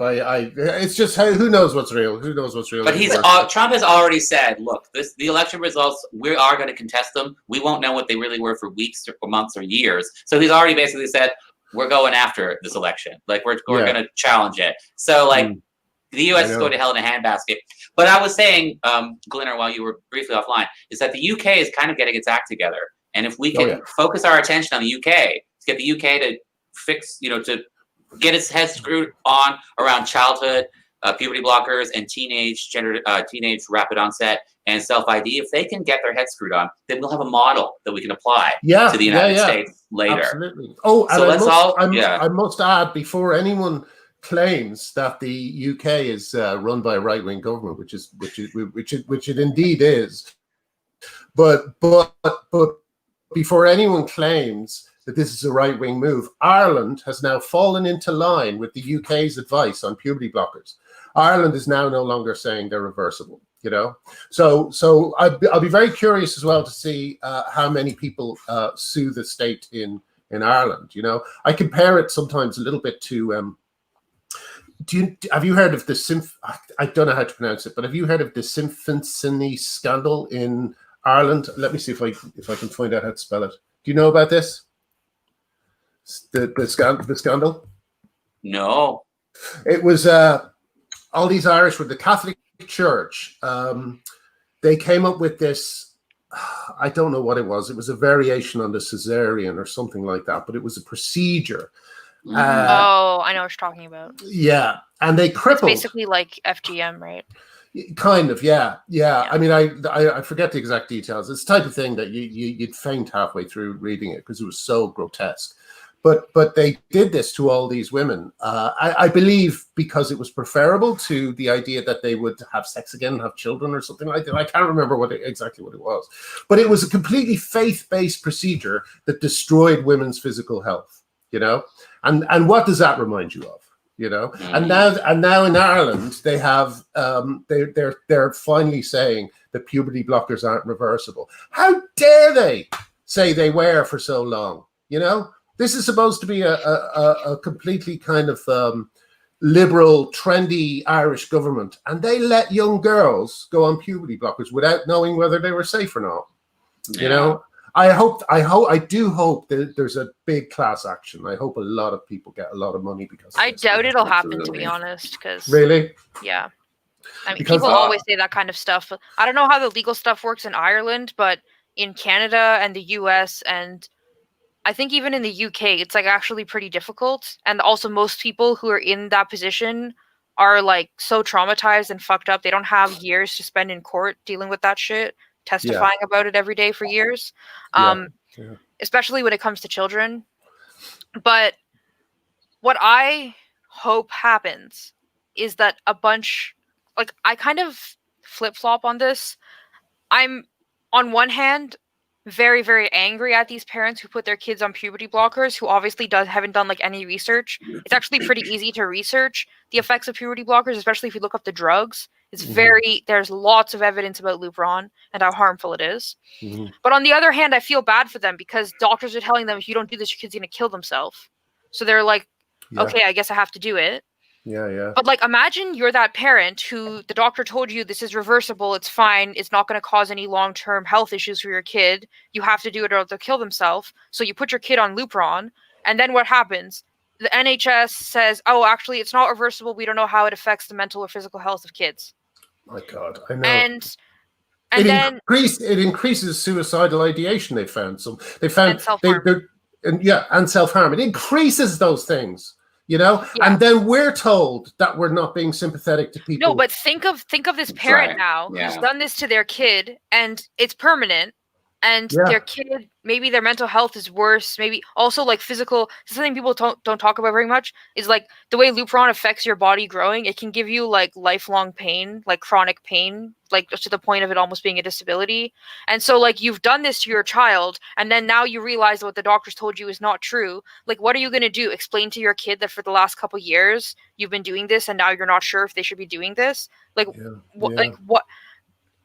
It's just who knows what's real. Who knows what's real? But Trump has already said, look, the election results, we are going to contest them. We won't know what they really were for weeks or months or years. So he's already basically said, we're going after this election. Like we're going to challenge it. So the U.S. is going to hell in a handbasket. But I was saying, Glenner, while you were briefly offline, is that the U.K. is kind of getting its act together. And if we can focus our attention on the UK, to get the UK to fix, to get its head screwed on around childhood, puberty blockers, and teenage rapid onset and self-ID, if they can get their head screwed on, then we'll have a model that we can apply to the United States later. Absolutely. Oh, and I must add, before anyone claims that the UK is run by a right-wing government, which it indeed is, but before anyone claims that this is a right-wing move, Ireland has now fallen into line with the UK's advice on puberty blockers. Ireland is now no longer saying they're reversible, So I'll be very curious as well to see how many people sue the state in Ireland. I compare it sometimes a little bit to. Have you heard of the I don't know how to pronounce it, but have you heard of the Symphony scandal in Ireland? Let me see if I can find out how to spell it. Do you know about this? The scandal? No. It was all these Irish with the Catholic Church. They came up with this. I don't know what it was. It was a variation on the Caesarean or something like that, but it was a procedure. I know what you're talking about. Yeah, and they crippled. It's basically like FGM, right? Kind of, yeah. I mean, I forget the exact details. It's the type of thing that you'd faint halfway through reading it because it was so grotesque. But they did this to all these women. I believe because it was preferable to the idea that they would have sex again and have children or something like that. I can't remember exactly what it was. But it was a completely faith-based procedure that destroyed women's physical health, And what does that remind you of? And now in Ireland they have they're finally saying that puberty blockers aren't reversible. How dare they say they were for so long? This is supposed to be a completely kind of liberal, trendy Irish government, and they let young girls go on puberty blockers without knowing whether they were safe or not. I do hope that there's a big class action. I hope a lot of people get a lot of money because I doubt it'll happen, to be honest. Because really, yeah, I mean, people always say that kind of stuff. I don't know how the legal stuff works in Ireland, but in Canada and the US, and I think even in the UK, it's actually pretty difficult. And also, most people who are in that position are so traumatized and fucked up. They don't have years to spend in court dealing with that shit, testifying about it every day for years, especially when it comes to children. But what I hope happens is that a bunch, I kind of flip-flop on this. I'm, on one hand, very, very angry at these parents who put their kids on puberty blockers, who obviously haven't done any research. It's actually pretty easy to research the effects of puberty blockers, especially if you look up the drugs. It's there's lots of evidence about Lupron and how harmful it is. But on the other hand, I feel bad for them because doctors are telling them, if you don't do this, your kid's going to kill themselves. So they're like, okay, I guess I have to do it. Yeah. But imagine you're that parent who the doctor told you this is reversible, it's fine, it's not going to cause any long-term health issues for your kid. You have to do it or they'll kill themselves. So you put your kid on Lupron, and then what happens? The NHS says, oh, actually, it's not reversible. We don't know how it affects the mental or physical health of kids. My God, I know. And And it increases suicidal ideation. They found and self-harm. And self-harm. It increases those things, Yeah. and then we're told that we're not being sympathetic to people. No, but think of this parent now who's done this to their kid, and it's permanent, and their kid, maybe their mental health is worse, maybe also like physical. Something people don't talk about very much is like the way Lupron affects your body growing. It can give you like lifelong pain, like chronic pain, like to the point of it almost being a disability. And so like you've done this to your child, and then now you realize what the doctors told you is not true. Like, what are you going to do? Explain to your kid that for the last couple years you've been doing this, and now you're not sure if they should be doing this? Like, like what?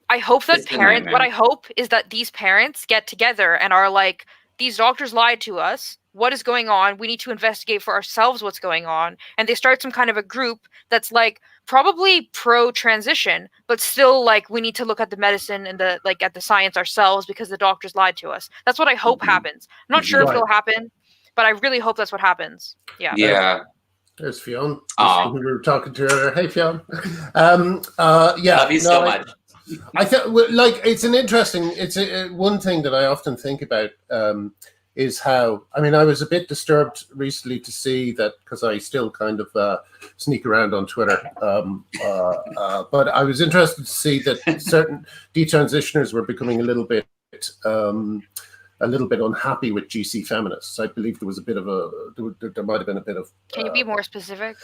I hope that parents, what I hope is that these parents get together and are like, these doctors lied to us. What is going on? We need to investigate for ourselves what's going on. And they start some kind of a group that's like probably pro-transition, but still like we need to look at the medicine and the like at the science ourselves because the doctors lied to us. That's what I hope happens. I'm not sure if it'll happen, but I really hope that's what happens. Yeah. Yeah. There's Fionn. We were talking to her. Hey, Fionn. Love you so much. I think, like, it's an interesting. It's one thing that I often think about is how. I mean, I was a bit disturbed recently to see that because I still kind of sneak around on Twitter. But I was interested to see that certain detransitioners were becoming a little bit unhappy with GC feminists. I believe there was a bit of there might have been a bit of. Can you be more specific?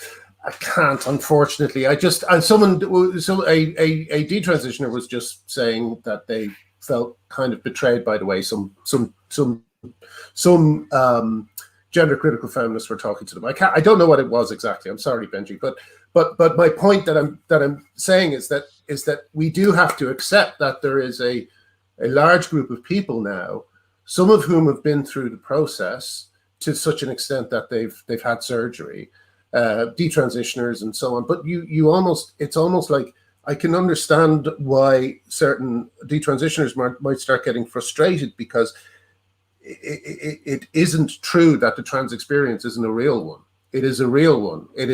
I can't, unfortunately. A detransitioner was just saying that they felt kind of betrayed by the way some gender critical feminists were talking to them. I don't know what it was exactly. I'm sorry, Benji, but my point that I'm saying is that we do have to accept that there is a large group of people now, some of whom have been through the process to such an extent that they've had surgery, detransitioners and so on. But it's almost like I can understand why certain detransitioners might start getting frustrated because it isn't true that the trans experience isn't a real one. It is a real one. It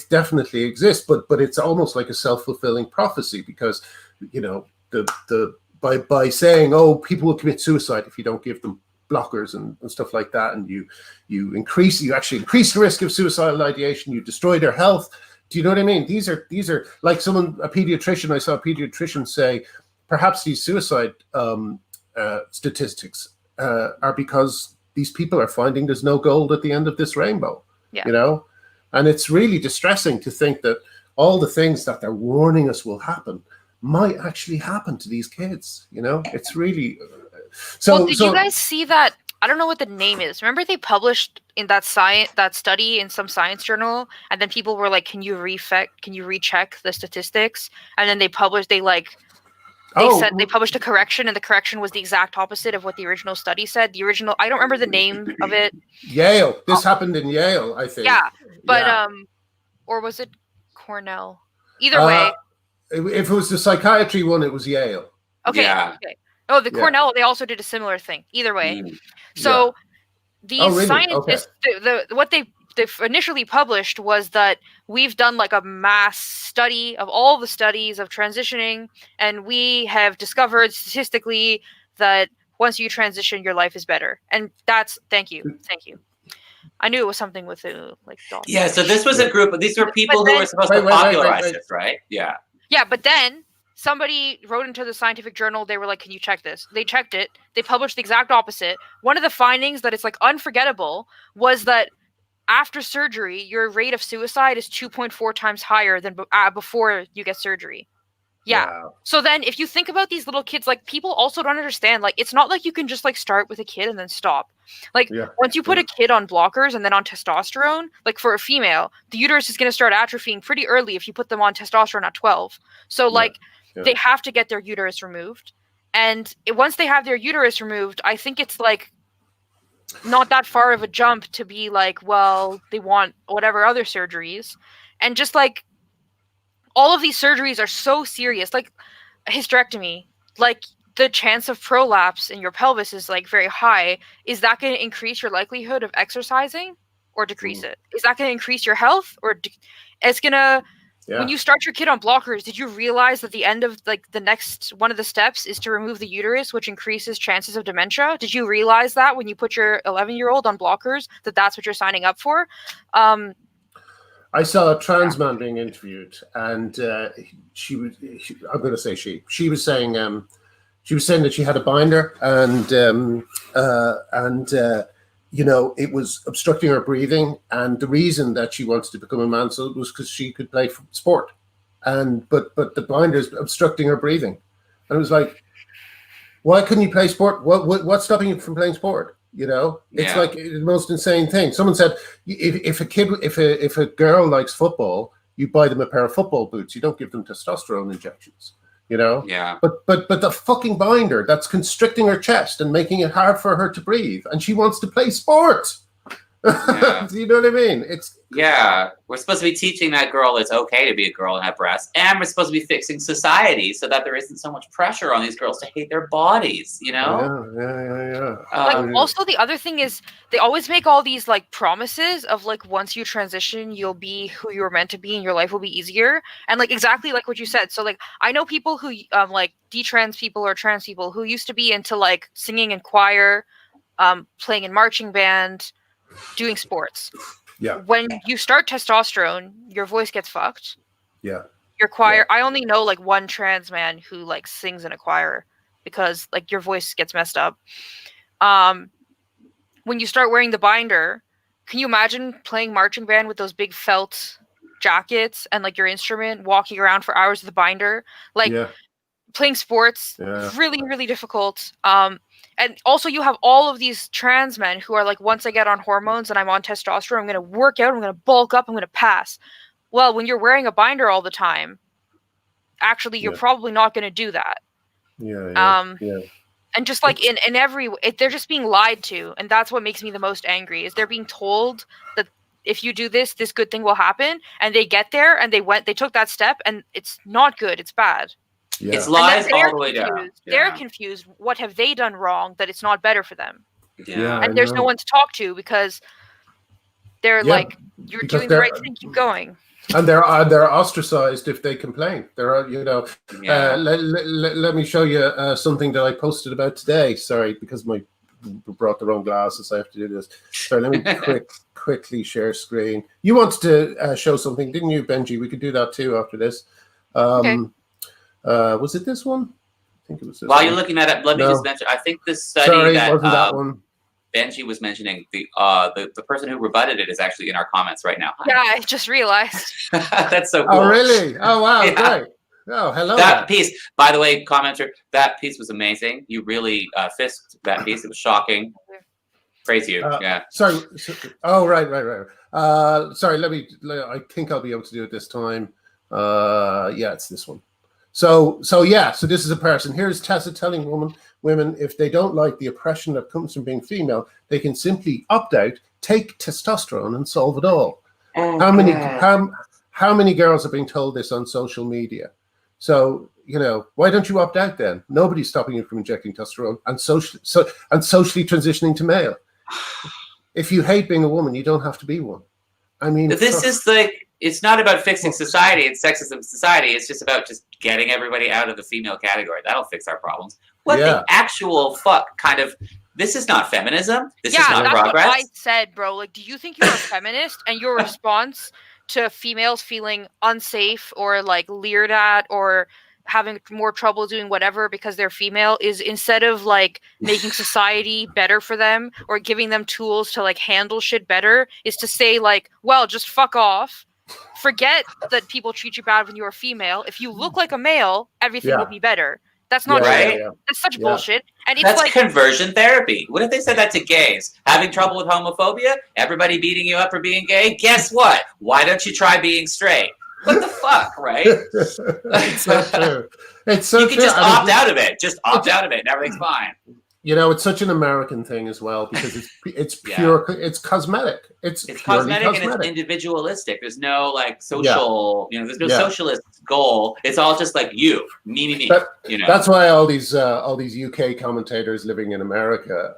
definitely exists, but it's almost like a self-fulfilling prophecy because, by saying, oh, people will commit suicide if you don't give them blockers and stuff like that, and you actually increase the risk of suicidal ideation, you destroy their health. Do you know what I mean? These are like I saw a pediatrician say perhaps these suicide statistics are because these people are finding there's no gold at the end of this rainbow. And it's really distressing to think that all the things that they're warning us will happen might actually happen to these kids. It's really did you guys see that? I don't know what the name is. Remember they published in that study in some science journal, and then people were like, can you recheck the statistics? And then they published they published a correction, and the correction was the exact opposite of what the original study said. The original, I don't remember the name of it. Yale. This happened in Yale, I think. Yeah, but or was it Cornell? Either way. If it was the psychiatry one, it was Yale. Okay. Yeah. Okay. Oh, the Cornell, they also did a similar thing. Either way. So these scientists, what they initially published was that we've done like a mass study of all the studies of transitioning, and we have discovered statistically that once you transition, your life is better. And that's thank you. I knew it was something with the like dogma. Yeah, so this was a group. These were people who were supposed to popularize this, right? Yeah. Yeah, but then somebody wrote into the scientific journal. They were like, "Can you check this?" They checked it. They published the exact opposite. One of the findings that is like unforgettable was that after surgery, your rate of suicide is 2.4 times higher than before you get surgery. Yeah. Wow. So then if you think about these little kids, like people also don't understand, like it's not like you can just like start with a kid and then stop. Like once you put a kid on blockers and then on testosterone, like for a female, the uterus is going to start atrophying pretty early if you put them on testosterone at 12. So like they have to get their uterus removed. And once they have their uterus removed, I think it's like not that far of a jump to be like, well, they want whatever other surgeries. And just like all of these surgeries are so serious, like a hysterectomy, like the chance of prolapse in your pelvis is like very high. Is that going to increase your likelihood of exercising or decrease it? Is that going to increase your health or it's going to When you start your kid on blockers, did you realize that the end of like the next one of the steps is to remove the uterus, which increases chances of dementia? Did you realize that when you put your 11-year-old on blockers, that that's what you're signing up for? I saw a trans man being interviewed, and she was saying that she had a binder, and it was obstructing her breathing, and the reason that she wanted to become a man was because she could play sport, but the binder is obstructing her breathing, and it was like, why couldn't you play sport? What's stopping you from playing sport? It's like the most insane thing. Someone said, if a girl likes football, you buy them a pair of football boots. You don't give them testosterone injections. Yeah. But the fucking binder that's constricting her chest and making it hard for her to breathe, and she wants to play sport. Yeah. Do you know what I mean? We're supposed to be teaching that girl it's okay to be a girl and have breasts, and we're supposed to be fixing society so that there isn't so much pressure on these girls to hate their bodies. Yeah. Also, the other thing is they always make all these like promises of like once you transition, you'll be who you were meant to be, and your life will be easier. And like exactly like what you said. So like I know people who like detrans people or trans people who used to be into like singing in choir, playing in marching band, doing sports. Yeah. When you start testosterone, your voice gets fucked. Yeah. Your choir. Yeah. I only know like one trans man who like sings in a choir because like your voice gets messed up. When you start wearing the binder, can you imagine playing marching band with those big felt jackets and like your instrument, walking around for hours with the binder? Like playing sports, really, really difficult. And also you have all of these trans men who are like, once I get on hormones and I'm on testosterone, I'm going to work out, I'm going to bulk up, I'm going to pass. Well, when you're wearing a binder all the time, actually, you're probably not going to do that. And just like in every, they're just being lied to. And that's what makes me the most angry is they're being told that if you do this, this good thing will happen. And they get there and they took that step and it's not good. It's bad. Yeah. It's lies all the way down. Yeah. They're confused. What have they done wrong that it's not better for them? Yeah. And there's no one to talk to because they're like, you're doing the right thing, keep going. And they're ostracized if they complain. Let me show you something that I posted about today. Sorry, because I brought the wrong glasses, I have to do this. So let me quickly share screen. You wanted to show something, didn't you, Benji? We could do that too after this. Okay. Was it this one? I think it was this While one. you're looking at it, let me just mention, I think this study that one. Benji was mentioning, the person who rebutted it is actually in our comments right now. Yeah, I just realized. That's so cool. Oh, really? Oh, wow, great. Oh, hello. That piece, by the way, commenter, that piece was amazing. You really fisked that piece. It was shocking. Praise you. Sorry. Right. Sorry, I think I'll be able to do it this time. It's this one. So this is a person. Here's Tessa telling women if they don't like the oppression that comes from being female, they can simply opt out, take testosterone, and solve it all. How many girls are being told this on social media? So why don't you opt out then? Nobody's stopping you from injecting testosterone and socially transitioning to male. If you hate being a woman, you don't have to be one. I mean, it's not about fixing society and sexism society. It's just about just getting everybody out of the female category. That'll fix our problems. What the actual fuck kind of? This is not feminism. This is not progress. What I said, bro. Like, do you think you're a feminist and your response to females feeling unsafe or like leered at or having more trouble doing whatever because they're female is instead of like making society better for them or giving them tools to like handle shit better is to say like, well, just fuck off. Forget that people treat you bad when you're a female. If you look like a male, everything will be better. That's not right. That's such bullshit. And it's that's like conversion therapy. What if they said that to gays? Having trouble with homophobia? Everybody beating you up for being gay? Guess what? Why don't you try being straight? What the fuck, right? It's so true. It's so you can just opt out of it. Just opt out of it and everything's fine. It's such an American thing as well because it's pure. It's cosmetic. It's cosmetic and it's individualistic. There's no like social. There's no socialist goal. It's all just like me. That's why all these UK commentators living in America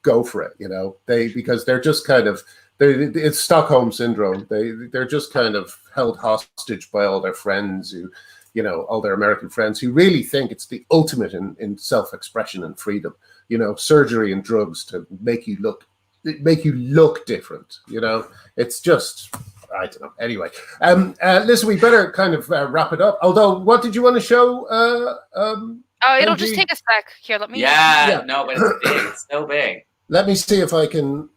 go for it. Because they're just kind of It's Stockholm syndrome. They're just kind of held hostage by all their friends who, all their American friends who really think it's the ultimate in self-expression and freedom. Surgery and drugs to make you look different. It's just, I don't know. Anyway, listen, we better kind of wrap it up. Although, what did you want to show? It'll just take a sec. Here, let me. Yeah. No, but it's big. It's so big. Let me see if I can.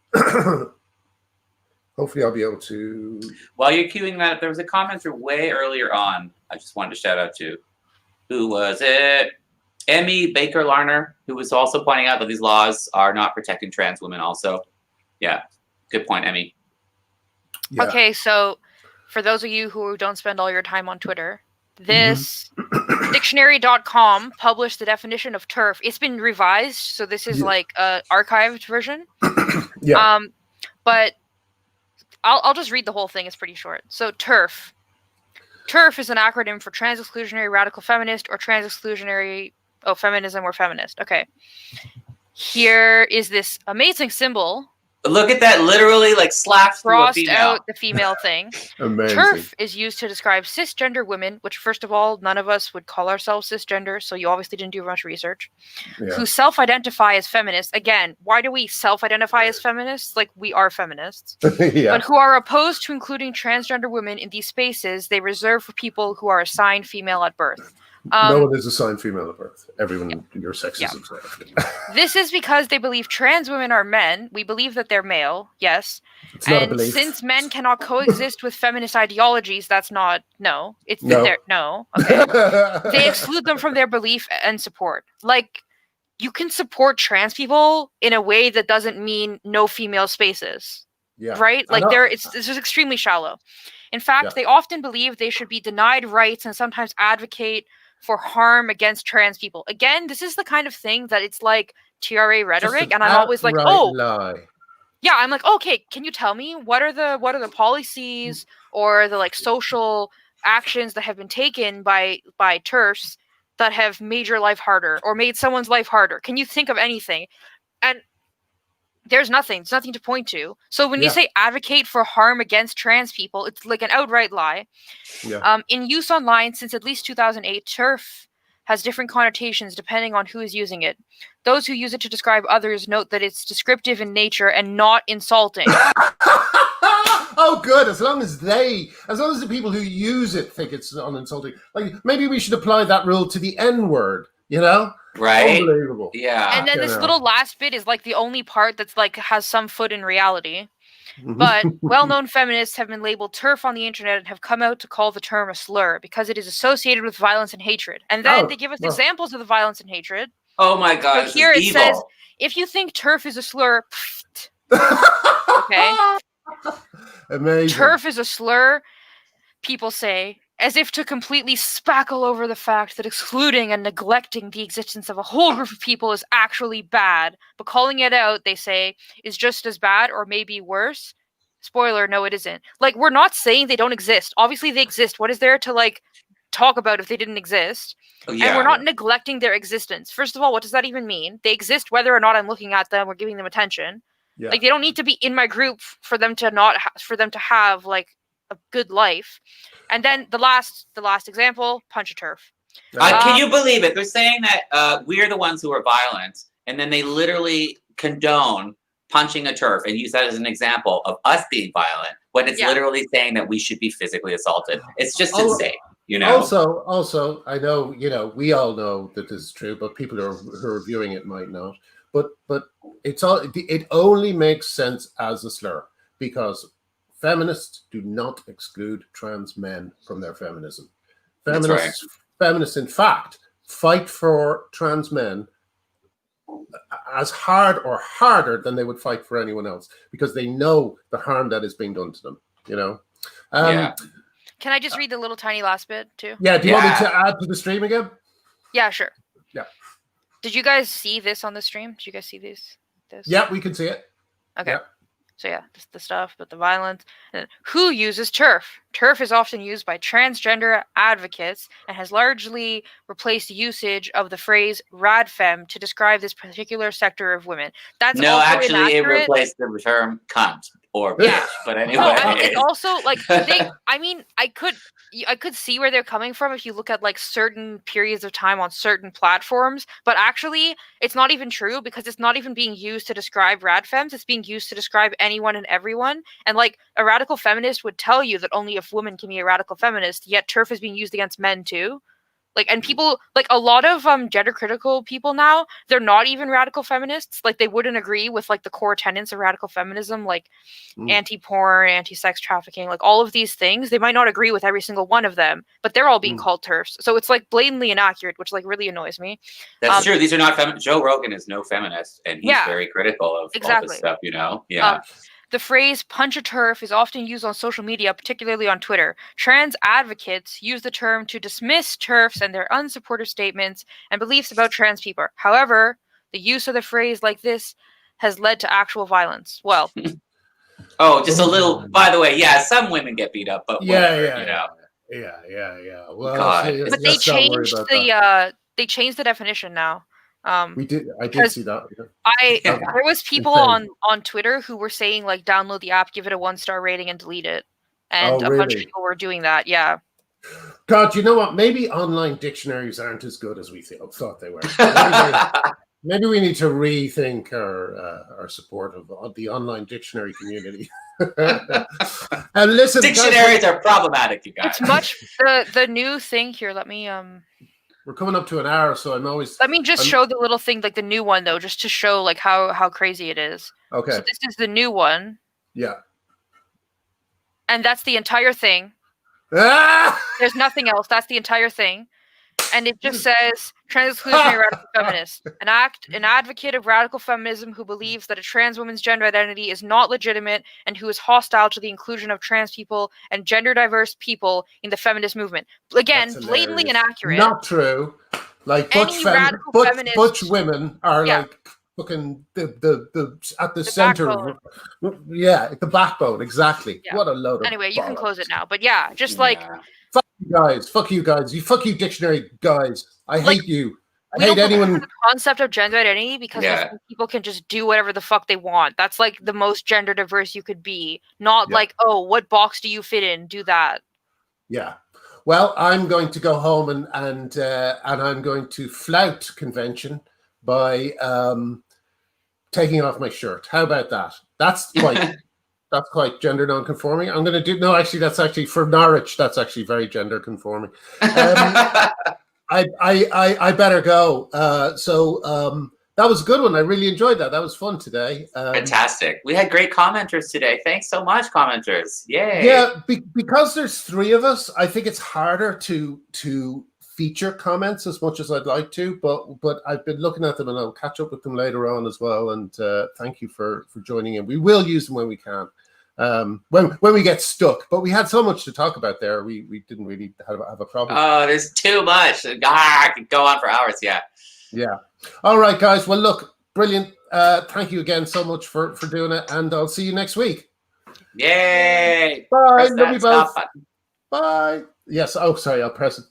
Hopefully, I'll be able to. While you're queuing that, there was a commenter way earlier on. I just wanted to shout out to. Who was it? Emmy Baker Larner, who was also pointing out that these laws are not protecting trans women. Also, yeah, good point, Emmy. Yeah. Okay, so for those of you who don't spend all your time on Twitter, this dictionary.com published the definition of TERF. It's been revised, so this is like a archived version. Yeah. But I'll just read the whole thing. It's pretty short. So TERF. TERF is an acronym for trans exclusionary radical feminist or trans exclusionary feminism or feminist. Okay. Here is this amazing symbol. Look at that, literally like slaps through a Crossed female. out the female thing. Amazing. TERF is used to describe cisgender women, which first of all, none of us would call ourselves cisgender, so you obviously didn't do much research, who self-identify as feminists. Again, why do we self-identify as feminists? Like, we are feminists. But who are opposed to including transgender women in these spaces they reserve for people who are assigned female at birth. No one is assigned female at birth. Everyone, your sex is observed. This is because they believe trans women are men. We believe that they're male, yes. It's not a and belief. Since men cannot coexist with feminist ideologies, that's not, no. It's No. no. Okay. They exclude them from their belief and support. Like, you can support trans people in a way that doesn't mean no female spaces. Yeah. Right? Like, this is extremely shallow. In fact, they often believe they should be denied rights and sometimes advocate for harm against trans people. Again, this is the kind of thing that it's like TRA rhetoric, and I'm always like, lie. Yeah, I'm like, okay, can you tell me what are the policies or the like social actions that have been taken by TERFs that have made your life harder or made someone's life harder? Can you think of anything? And there's nothing. There's nothing to point to. So when you say advocate for harm against trans people, it's like an outright lie. Yeah. In use online since at least 2008, TERF has different connotations depending on who is using it. Those who use it to describe others note that it's descriptive in nature and not insulting. Oh, good. As long as the people who use it think it's uninsulting. Like, maybe we should apply that rule to the N word, Right? Unbelievable. Yeah. And then this little last bit is like the only part that's like has some foot in reality. But well-known feminists have been labeled TERF on the internet and have come out to call the term a slur because it is associated with violence and hatred. And then they give us examples of the violence and hatred. Oh my God. So here it says, if you think TERF is a slur, okay? Amazing. TERF is a slur, people say, as if to completely spackle over the fact that excluding and neglecting the existence of a whole group of people is actually bad. But calling it out, they say, is just as bad or maybe worse. Spoiler, no, it isn't. Like, we're not saying they don't exist. Obviously, they exist. What is there to, like, talk about if they didn't exist? And we're not neglecting their existence. First of all, what does that even mean? They exist whether or not I'm looking at them or giving them attention. Yeah. Like, they don't need to be in my group for them to for them to have, like, a good life. And then the last example, punch a TERF. Can you believe it? They're saying that we're the ones who are violent, and then they literally condone punching a TERF and use that as an example of us being violent when it's literally saying that we should be physically assaulted. It's just insane, Also, I know, we all know that this is true, but people who are viewing it might not. But it only makes sense as a slur because feminists do not exclude trans men from their feminism. Feminists, in fact, fight for trans men as hard or harder than they would fight for anyone else because they know the harm that is being done to them. Can I just read the little tiny last bit too? Yeah. Do you want me to add to the stream again? Yeah, sure. Yeah. Did you guys see this on the stream? Did you guys see this? Yeah, we can see it. Okay. Yeah. So yeah, the stuff, but the violence. And who uses TERF? TERF is often used by transgender advocates and has largely replaced usage of the phrase radfem to describe this particular sector of women. That's no, also actually, inaccurate. it replaced the term cunt poor bitch. But anyway, No, and it's also like I could see where they're coming from if you look at like certain periods of time on certain platforms, but actually it's not even true because it's not even being used to describe radfems, it's being used to describe anyone and everyone. And like a radical feminist would tell you that only if women can be a radical feminist, yet TERF is being used against men too. Like, and people, like a lot of gender critical people now, they're not even radical feminists. Like they wouldn't agree with like the core tenets of radical feminism, like anti-porn, anti-sex trafficking, like all of these things. They might not agree with every single one of them, but they're all being called TERFs. So it's like blatantly inaccurate, which like really annoys me. That's true. These are not Joe Rogan is no feminist, and he's very critical of all this stuff, you know? Yeah. The phrase punch a TERF is often used on social media, particularly on Twitter. Trans advocates use the term to dismiss TERFs and their unsupportive statements and beliefs about trans people. However, the use of the phrase like this has led to actual violence. Well, just a little, by the way, yeah, some women get beat up, but whatever, you know. Yeah. Well, but they changed the definition now. I did see that. There was people on Twitter who were saying like download the app, give it a 1-star rating, and delete it. And a bunch of people were doing that. Yeah. God, you know what? Maybe online dictionaries aren't as good as we thought they were. Maybe we need to rethink our support of the online dictionary community. And listen, dictionaries are problematic, you guys. It's much the new thing here. Let me We're coming up to an hour, so I'm always. Let me just show the little thing, like the new one, though, just to show like how crazy it is. Okay. So this is the new one. Yeah. And that's the entire thing. Ah! There's nothing else. That's the entire thing. And it just says trans exclusionary radical feminist, an advocate of radical feminism who believes that a trans woman's gender identity is not legitimate and who is hostile to the inclusion of trans people and gender diverse people in the feminist movement. Again, blatantly inaccurate. Not true. Like butch women are like fucking the at the center. The backbone, exactly. Yeah. What a load of anyway, you bollocks. can close it now. But yeah, just like fuck you guys. Fuck you dictionary guys. I hate you. I hate anyone. The concept of gender identity because people can just do whatever the fuck they want. That's like the most gender diverse you could be. Not like, oh, what box do you fit in? Do that. Yeah. Well, I'm going to go home and I'm going to flout convention by taking off my shirt. How about that? That's quite gender non-conforming. I'm going to do that's actually for Norwich. That's actually very gender conforming. I better go. So that was a good one. I really enjoyed that. That was fun today. Fantastic. We had great commenters today. Thanks so much, commenters. Yay. Yeah, because there's 3 of us, I think it's harder to feature comments as much as I'd like to, but I've been looking at them and I'll catch up with them later on as well. And thank you for joining in. We will use them when we can, when we get stuck. But we had so much to talk about there, we didn't really have a problem. Oh, there's too much. I could go on for hours. Yeah. All right, guys. Well, look, brilliant. Thank you again so much for doing it, and I'll see you next week. Yay! Bye. Love you both. Bye. Yes. Oh, sorry. I'll press it.